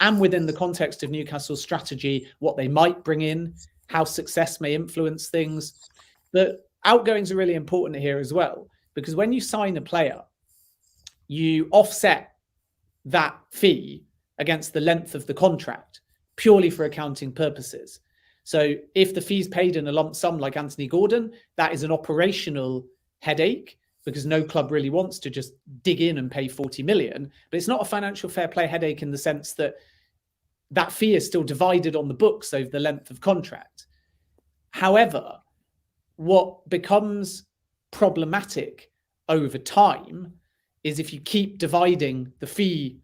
and within the context of Newcastle's strategy, what they might bring in, how success may influence things. But outgoings are really important here as well, because when you sign a player, you offset that fee against the length of the contract purely for accounting purposes. So if the fee's paid in a lump sum like Anthony Gordon, that is an operational headache because no club really wants to just dig in and pay 40 million. But it's not a financial fair play headache in the sense that that fee is still divided on the books over the length of contract. However, what becomes problematic over time is if you keep dividing the fee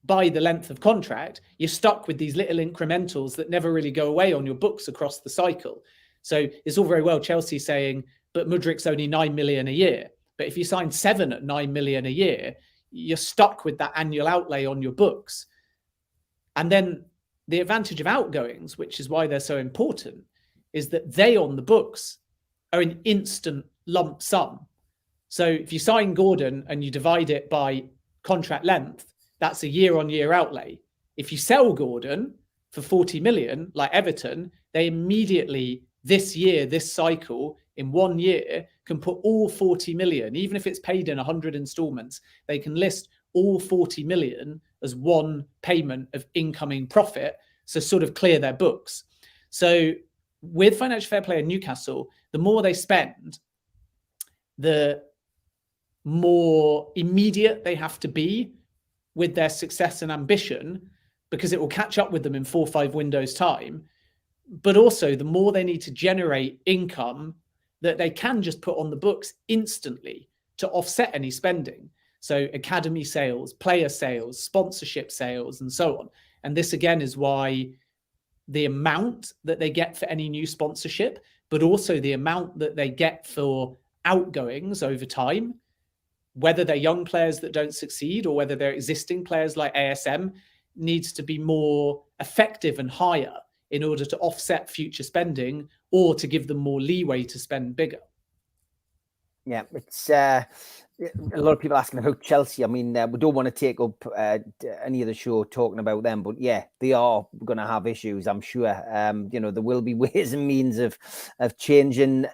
by the length of contract, you're stuck with these little incrementals that never really go away on your books across the cycle. So it's all very well Chelsea saying, but Mudrik's only 9 million a year. But if you sign 7 at 9 million a year, you're stuck with that annual outlay on your books. And then the advantage of outgoings, which is why they're so important, is that they on the books are an instant lump sum. So if you sign Gordon and you divide it by contract length, that's a year-on-year outlay. If you sell Gordon for 40 million, like Everton, they immediately, this year, this cycle, in 1 year, can put all 40 million, even if it's paid in 100 installments, they can list all 40 million as one payment of incoming profit, so sort of clear their books. So with financial fair play in Newcastle, the more they spend, the more immediate they have to be with their success and ambition, because it will catch up with them in 4 or 5 windows time. But also the more they need to generate income that they can just put on the books instantly to offset any spending. So academy sales, player sales, sponsorship sales, and so on. And this again is why the amount that they get for any new sponsorship, but also the amount that they get for outgoings over time, whether they're young players that don't succeed or whether they're existing players like ASM, needs to be more effective and higher in order to offset future spending or to give them more leeway to spend bigger. Yeah, it's a lot of people asking about Chelsea. I mean, we don't want to take up any of the show talking about them, but yeah, they are going to have issues, I'm sure. There will be ways and means of changing,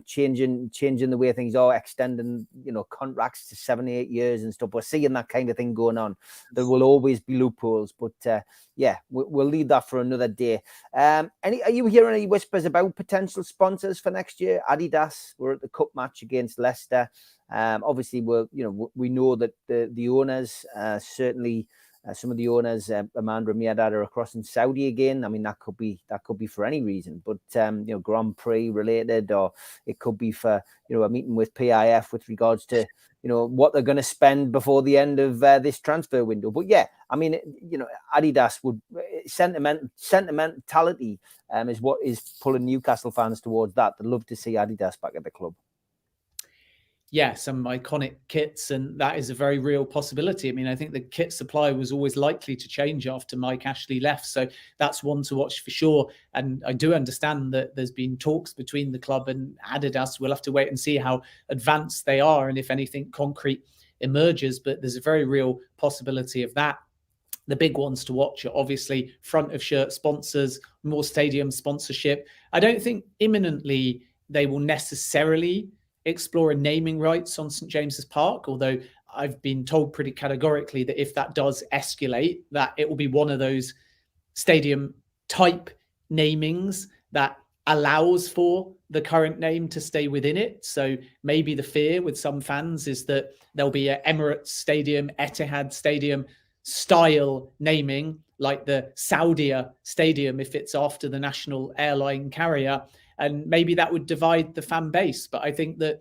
changing the way things are, extending, contracts to 7, 8 years and stuff. We're seeing that kind of thing going on. There will always be loopholes, but yeah, we'll leave that for another day. Are you hearing any whispers about potential sponsors for next year? Adidas were at the cup match against Leicester. Obviously, we know that the owners, certainly some of the owners, Amanda and Miadad, are across in Saudi again. I mean, that could be for any reason, but Grand Prix related, or it could be for a meeting with PIF with regards to what they're going to spend before the end of this transfer window. But yeah, I mean, Adidas would sentimentality is what is pulling Newcastle fans towards that. They'd love to see Adidas back at the club. Yeah, some iconic kits, and that is a very real possibility. I mean, I think the kit supply was always likely to change after Mike Ashley left, so that's one to watch for sure. And I do understand that there's been talks between the club and Adidas. We'll have to wait and see how advanced they are and if anything concrete emerges, but there's a very real possibility of that. The big ones to watch are obviously front of shirt sponsors, more stadium sponsorship. I don't think imminently they will necessarily explore naming rights on St James's Park, although I've been told pretty categorically that if that does escalate, that it will be one of those stadium type namings that allows for the current name to stay within it. So maybe the fear with some fans is that there'll be an Emirates Stadium, Etihad Stadium style naming like the Saudia Stadium if it's after the national airline carrier, and maybe that would divide the fan base. But I think that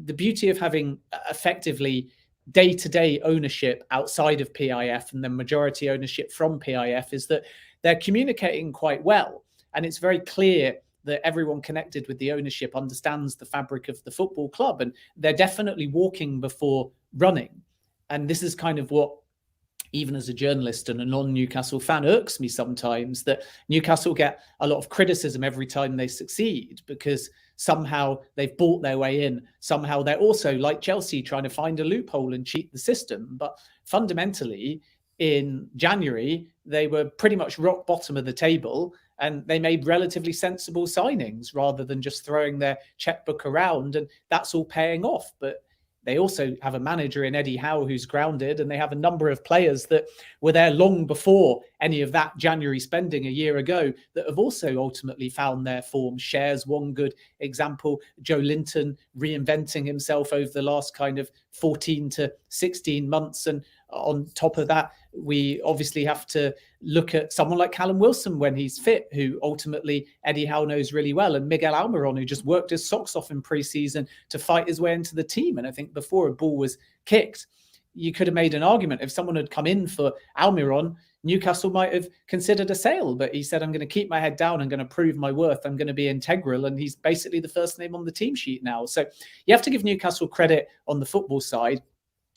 the beauty of having effectively day-to-day ownership outside of PIF and then majority ownership from PIF is that they're communicating quite well, and it's very clear that everyone connected with the ownership understands the fabric of the football club, and they're definitely walking before running. And this is kind of what, even as a journalist and a non-Newcastle fan, irks me sometimes, that Newcastle get a lot of criticism every time they succeed because somehow they've bought their way in. Somehow they're also, like Chelsea, trying to find a loophole and cheat the system. But fundamentally, in January, they were pretty much rock bottom of the table, and they made relatively sensible signings rather than just throwing their checkbook around, and that's all paying off. But they also have a manager in Eddie Howe who's grounded, and they have a number of players that were there long before any of that January spending a year ago that have also ultimately found their form. Shares one good example. Joe Linton reinventing himself over the last kind of 14 to 16 months. And on top of that, we obviously have to look at someone like Callum Wilson when he's fit, who ultimately Eddie Howe knows really well, and Miguel Almiron, who just worked his socks off in pre-season to fight his way into the team. And I think before a ball was kicked, you could have made an argument. If someone had come in for Almiron, Newcastle might have considered a sale, but he said, I'm going to keep my head down. I'm going to prove my worth. I'm going to be integral. And he's basically the first name on the team sheet now. So you have to give Newcastle credit on the football side.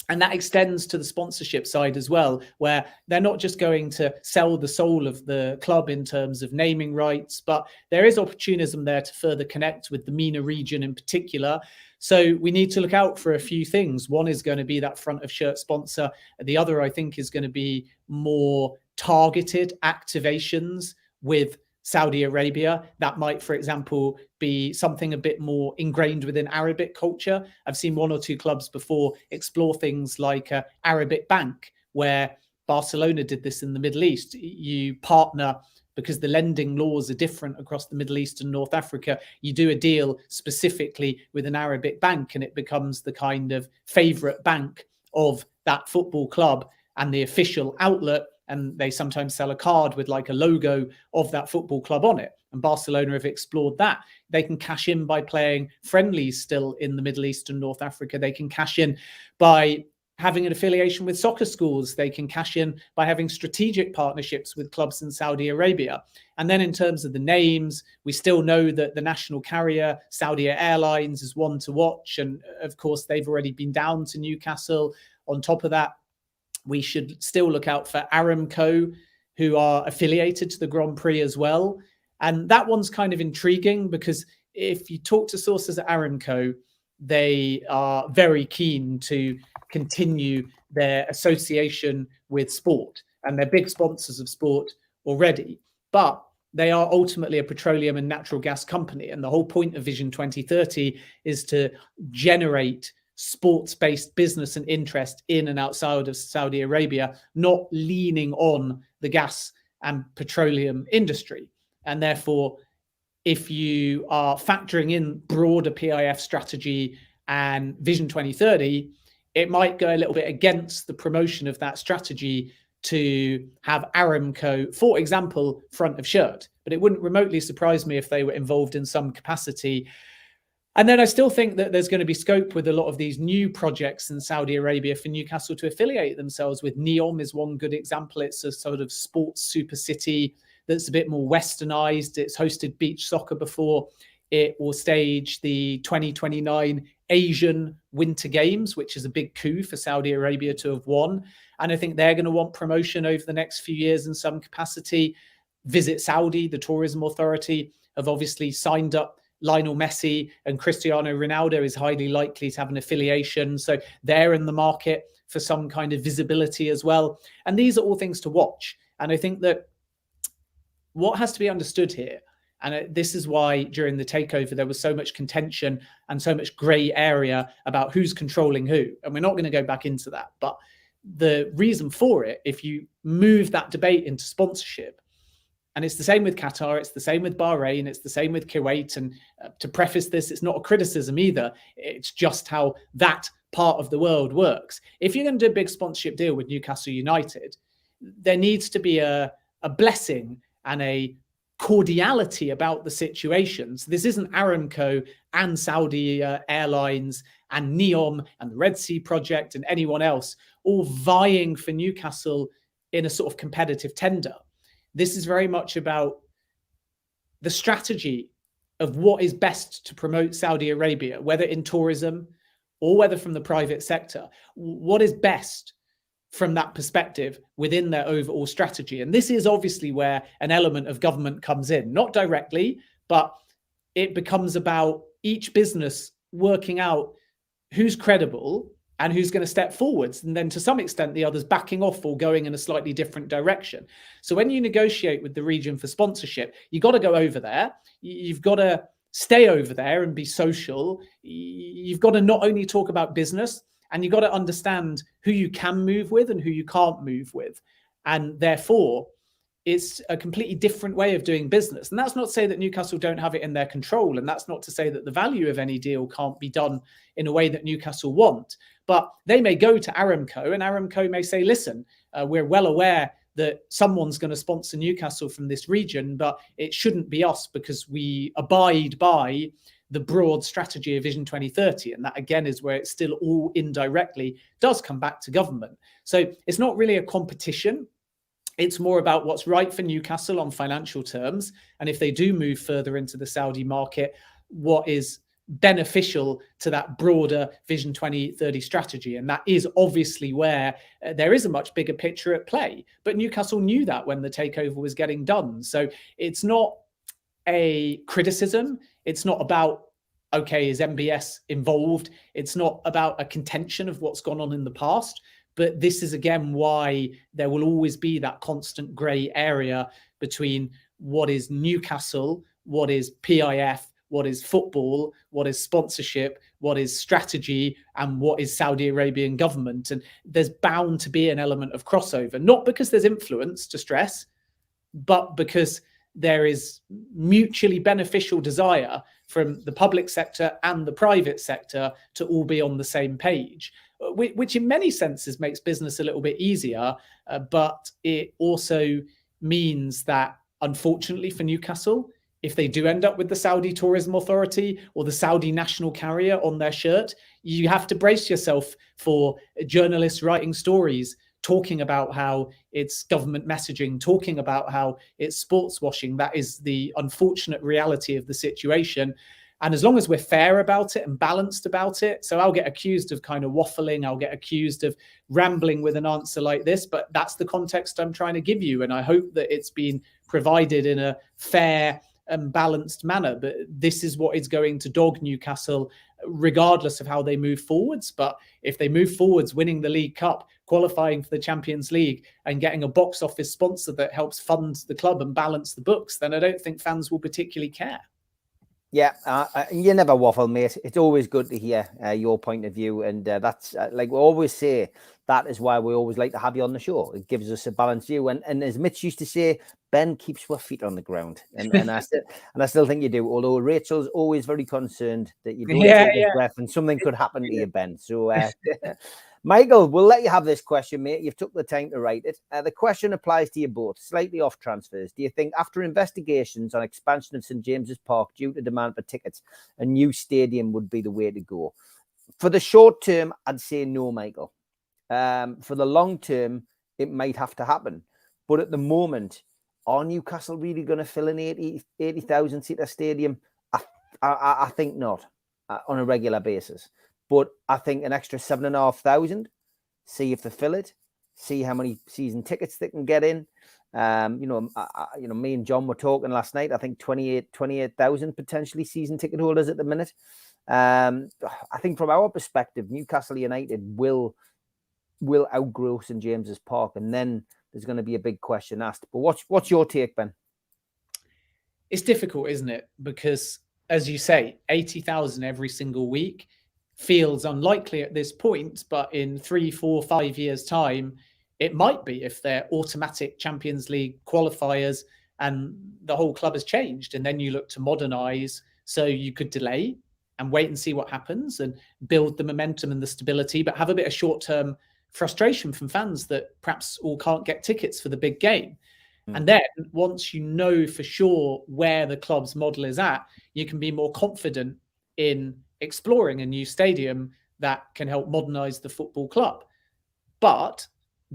And that extends to the sponsorship side as well, where they're not just going to sell the soul of the club in terms of naming rights, but there is opportunism there to further connect with the MENA region in particular. So we need to look out for a few things. One is going to be that front of shirt sponsor. The other, I think, is going to be more targeted activations with Saudi Arabia. That might, for example, be something a bit more ingrained within Arabic culture. I've seen one or two clubs before explore things like Arabic Bank, where Barcelona did this in the Middle East. You partner, because the lending laws are different across the Middle East and North Africa. You do a deal specifically with an Arabic bank, and it becomes the kind of favorite bank of that football club and the official outlet. And they sometimes sell a card with like a logo of that football club on it. And Barcelona have explored that. They can cash in by playing friendlies still in the Middle East and North Africa. They can cash in by having an affiliation with soccer schools. They can cash in by having strategic partnerships with clubs in Saudi Arabia. And then in terms of the names, we still know that the national carrier, Saudi Airlines, is one to watch. And of course, they've already been down to Newcastle. On top of that, we should still look out for Aramco, who are affiliated to the Grand Prix as well. And that one's kind of intriguing because if you talk to sources at Aramco, they are very keen to continue their association with sport. And they're big sponsors of sport already. But they are ultimately a petroleum and natural gas company. And the whole point of Vision 2030 is to generate sports-based business and interest in and outside of Saudi Arabia, not leaning on the gas and petroleum industry. And therefore, if you are factoring in broader PIF strategy and Vision 2030, it might go a little bit against the promotion of that strategy to have Aramco, for example, front of shirt. But it wouldn't remotely surprise me if they were involved in some capacity. And then I still think that there's going to be scope with a lot of these new projects in Saudi Arabia for Newcastle to affiliate themselves with. NEOM is one good example. It's a sort of sports super city that's a bit more westernized. It's hosted beach soccer before. It will stage the 2029 Asian Winter Games, which is a big coup for Saudi Arabia to have won. And I think they're going to want promotion over the next few years in some capacity. Visit Saudi, the tourism authority, have obviously signed up Lionel Messi, and Cristiano Ronaldo is highly likely to have an affiliation. So they're in the market for some kind of visibility as well. And these are all things to watch. And I think that what has to be understood here, and this is why during the takeover, there was so much contention and so much grey area about who's controlling who. And we're not going to go back into that. But the reason for it, if you move that debate into sponsorship, and it's the same with Qatar, it's the same with Bahrain, it's the same with Kuwait. And to preface this, it's not a criticism either. It's just how that part of the world works. If you're going to do a big sponsorship deal with Newcastle United, there needs to be a a blessing and a cordiality about the situations. This isn't Aramco and Saudi Airlines and NEOM and the Red Sea Project and anyone else all vying for Newcastle in a sort of competitive tender. This is very much about the strategy of what is best to promote Saudi Arabia, whether in tourism or whether from the private sector. What is best from that perspective within their overall strategy? And this is obviously where an element of government comes in, not directly, but it becomes about each business working out who's credible and who's going to step forwards, and then to some extent the others backing off or going in a slightly different direction. So when you negotiate with the region for sponsorship, you got to go over there. You've got to stay over there and be social. You've got to not only talk about business, and you've got to understand who you can move with and who you can't move with. And therefore, it's a completely different way of doing business. And that's not to say that Newcastle don't have it in their control. And that's not to say that the value of any deal can't be done in a way that Newcastle want. But they may go to Aramco, and Aramco may say, listen, we're well aware that someone's going to sponsor Newcastle from this region, but it shouldn't be us because we abide by the broad strategy of Vision 2030. And that, again, is where it still all indirectly does come back to government. So it's not really a competition. It's more about what's right for Newcastle on financial terms. And if they do move further into the Saudi market, what is beneficial to that broader Vision 2030 strategy. And that is obviously where there is a much bigger picture at play. But Newcastle knew that when the takeover was getting done. So it's not a criticism. It's not about, okay, is MBS involved? It's not about a contention of what's gone on in the past. But this is, again, why there will always be that constant grey area between what is Newcastle, what is PIF, what is football, what is sponsorship, what is strategy, and what is Saudi Arabian government. And there's bound to be an element of crossover, not because there's influence, to stress, but because there is mutually beneficial desire from the public sector and the private sector to all be on the same page, which in many senses makes business a little bit easier. But it also means that, unfortunately for Newcastle, if they do end up with the Saudi Tourism Authority or the Saudi national carrier on their shirt, you have to brace yourself for journalists writing stories talking about how it's government messaging, talking about how it's sports washing. That is the unfortunate reality of the situation. And as long as we're fair about it and balanced about it, so I'll get accused of kind of waffling, I'll get accused of rambling with an answer like this, but that's the context I'm trying to give you. And I hope that it's been provided in a fair and balanced manner. But this is what is going to dog Newcastle, regardless of how they move forwards. But if they move forwards, winning the League Cup, qualifying for the Champions League, and getting a box office sponsor that helps fund the club and balance the books, then I don't think fans will particularly care. Yeah, you never waffle, mate. It's always good to hear your point of view. And that's, like we always say, that is why we always like to have you on the show. It gives us a balanced view. And as Mitch used to say, Ben keeps our feet on the ground. And I still think you do. Although Rachel's always very concerned that you don't take a breath and something could happen to you, Ben. So, Michael, we'll let you have this question, mate. You've took the time to write it. The question applies to you both, slightly off transfers. Do you think after investigations on expansion of St. James's Park due to demand for tickets, a new stadium would be the way to go? For the short term, I'd say no, Michael. For the long term, it might have to happen. But at the moment, are Newcastle really going to fill an 80,000 seater stadium? I think not on a regular basis. But I think an extra 7,500, see if they fill it, see how many season tickets they can get in. Me and John were talking last night. I think 28,000 potentially season ticket holders at the minute. I think from our perspective, Newcastle United will outgrow St. James's Park, and then there's going to be a big question asked. But what's your take, Ben? It's difficult, isn't it? Because, as you say, 80,000 every single week feels unlikely at this point, but in 3, 4, 5 years' time, it might be if they're automatic Champions League qualifiers and the whole club has changed. And then you look to modernise, so you could delay and wait and see what happens and build the momentum and the stability, but have a bit of short-term frustration from fans that perhaps all can't get tickets for the big game. And then once you know for sure where the club's model is at, you can be more confident in exploring a new stadium that can help modernize the football club. But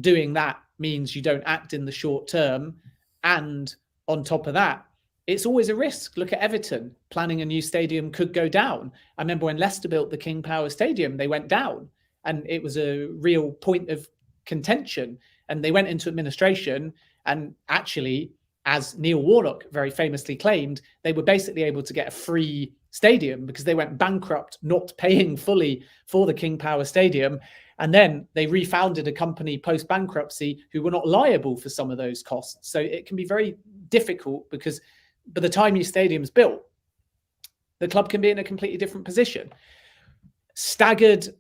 doing that means you don't act in the short term. And on top of that, it's always a risk. Look at Everton. Planning a new stadium could go down. I remember when Leicester built the King Power Stadium, they went down. And it was a real point of contention. And they went into administration. And actually, as Neil Warnock very famously claimed, they were basically able to get a free stadium because they went bankrupt, not paying fully for the King Power Stadium. And then they refounded a company post-bankruptcy who were not liable for some of those costs. So it can be very difficult because by the time your stadium's built, the club can be in a completely different position. Staggered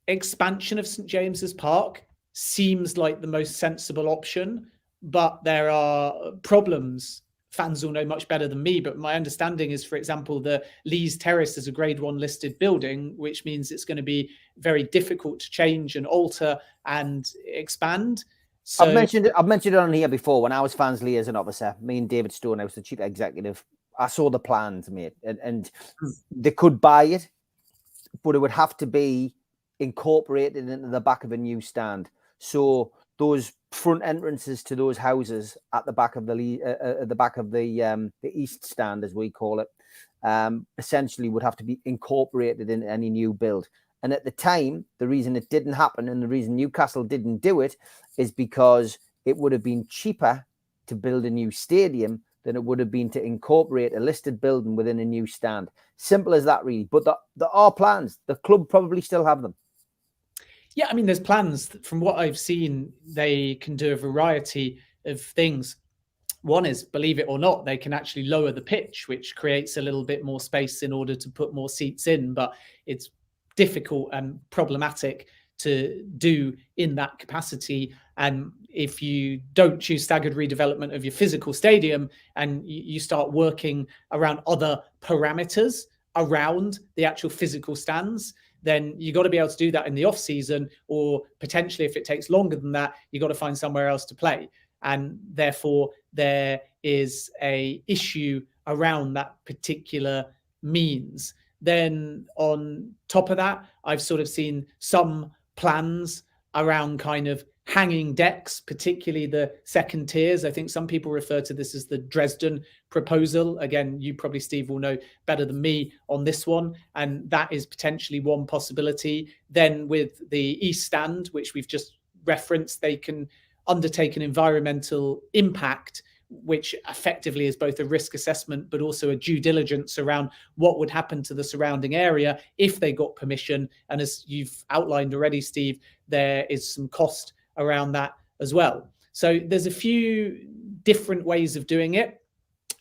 expansion of St James's Park seems like the most sensible option, but there are problems. Fans will know much better than me, but my understanding is, for example, the Lees Terrace is a Grade 1 listed building, which means it's going to be very difficult to change and alter and expand. So I've mentioned it on here before. When I was fans liaison officer, me and David Stone, I was the chief executive. I saw the plans, mate, and they could buy it, but it would have to be incorporated into the back of a new stand. So those front entrances to those houses at the back of the east stand, as we call it, essentially would have to be incorporated in any new build. And at the time, the reason it didn't happen and the reason Newcastle didn't do it is because it would have been cheaper to build a new stadium than it would have been to incorporate a listed building within a new stand. Simple as that, really. But there are plans. The club probably still have them. Yeah, I mean, there's plans. From what I've seen, they can do a variety of things. One is, believe it or not, they can actually lower the pitch, which creates a little bit more space in order to put more seats in. But it's difficult and problematic to do in that capacity. And if you don't choose staggered redevelopment of your physical stadium and you start working around other parameters around the actual physical stands, then you got to be able to do that in the off season, or potentially if it takes longer than that, you got to find somewhere else to play. And therefore there is a issue around that particular means. Then on top of that, I've sort of seen some plans around kind of hanging decks, particularly the second tiers. I think some people refer to this as the Dresden proposal. Again, you probably, Steve, will know better than me on this one. And that is potentially one possibility. Then with the East Stand, which we've just referenced, they can undertake an environmental impact, which effectively is both a risk assessment, but also a due diligence around what would happen to the surrounding area if they got permission. And as you've outlined already, Steve, there is some cost around that as well. So there's a few different ways of doing it.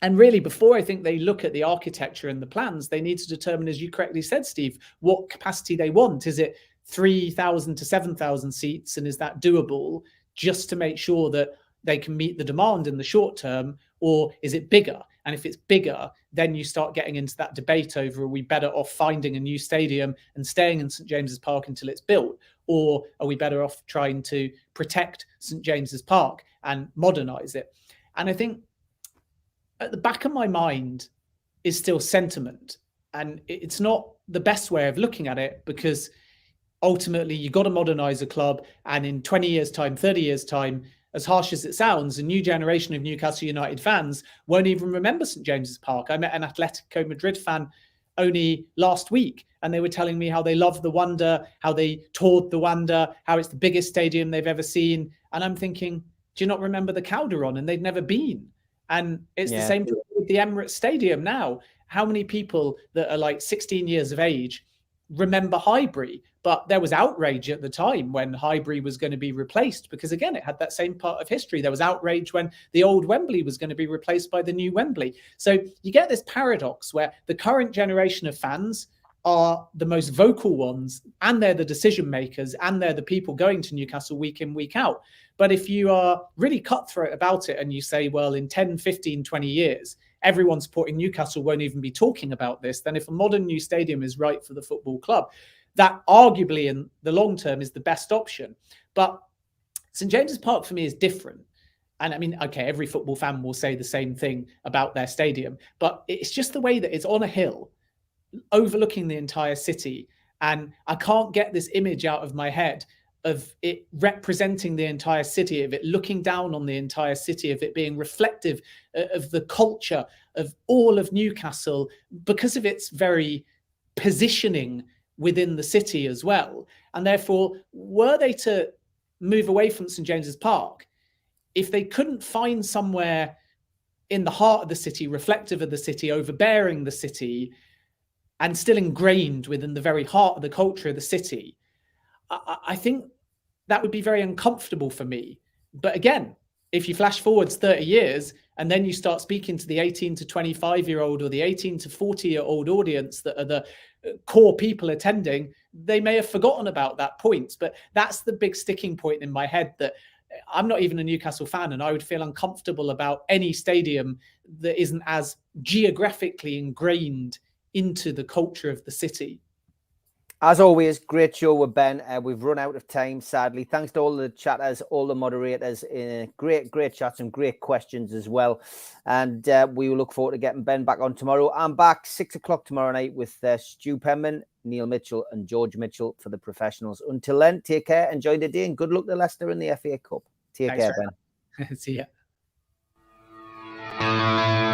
And really, before I think they look at the architecture and the plans, they need to determine, as you correctly said, Steve, what capacity they want. Is it 3,000 to 7,000 seats? And is that doable, just to make sure that they can meet the demand in the short term? Or is it bigger? And if it's bigger, then you start getting into that debate over, are we better off finding a new stadium and staying in St James's Park until it's built? Or are we better off trying to protect St James's Park and modernize it? And I think at the back of my mind is still sentiment. And it's not the best way of looking at it, because ultimately you've got to modernize a club. And in 20 years' time, 30 years' time, as harsh as it sounds, a new generation of Newcastle United fans won't even remember St James's Park. I met an Atletico Madrid fan only last week, and they were telling me how they love the Wanda, how they toured the Wanda, how it's the biggest stadium they've ever seen. And I'm thinking, do you not remember the Calderon? And they'd never been. And it's the same thing with the Emirates Stadium now. How many people that are like 16 years of age remember Highbury? But there was outrage at the time when Highbury was going to be replaced, because again, it had that same part of history. There was outrage when the old Wembley was going to be replaced by the new Wembley. So you get this paradox where the current generation of fans are the most vocal ones, and they're the decision makers, and they're the people going to Newcastle week in, week out. But if you are really cutthroat about it and you say, well, in 10, 15, 20 years, everyone supporting Newcastle won't even be talking about this, then if a modern new stadium is right for the football club, that arguably in the long term is the best option. But St James's Park for me is different. And I mean, okay, every football fan will say the same thing about their stadium, but it's just the way that it's on a hill overlooking the entire city. And I can't get this image out of my head of it representing the entire city, of it looking down on the entire city, of it being reflective of the culture of all of Newcastle because of its very positioning within the city as well. And therefore, were they to move away from St James's Park, if they couldn't find somewhere in the heart of the city, reflective of the city, overbearing the city, and still ingrained within the very heart of the culture of the city, I think that would be very uncomfortable for me. But again, if you flash forwards 30 years and then you start speaking to the 18 to 25-year-old or the 18 to 40-year-old audience that are the core people attending, they may have forgotten about that point. But that's the big sticking point in my head, that I'm not even a Newcastle fan, and I would feel uncomfortable about any stadium that isn't as geographically ingrained into the culture of the city. As always, great show with Ben. We've run out of time, sadly. Thanks to all the chatters, all the moderators. Great chats and great questions as well. And we will look forward to getting Ben back on tomorrow. I'm back 6 o'clock tomorrow night with Stu Penman, Neil Mitchell and George Mitchell for the professionals. Until then, take care, enjoy the day, and good luck to Leicester in the FA Cup. Take care, Ben. See ya.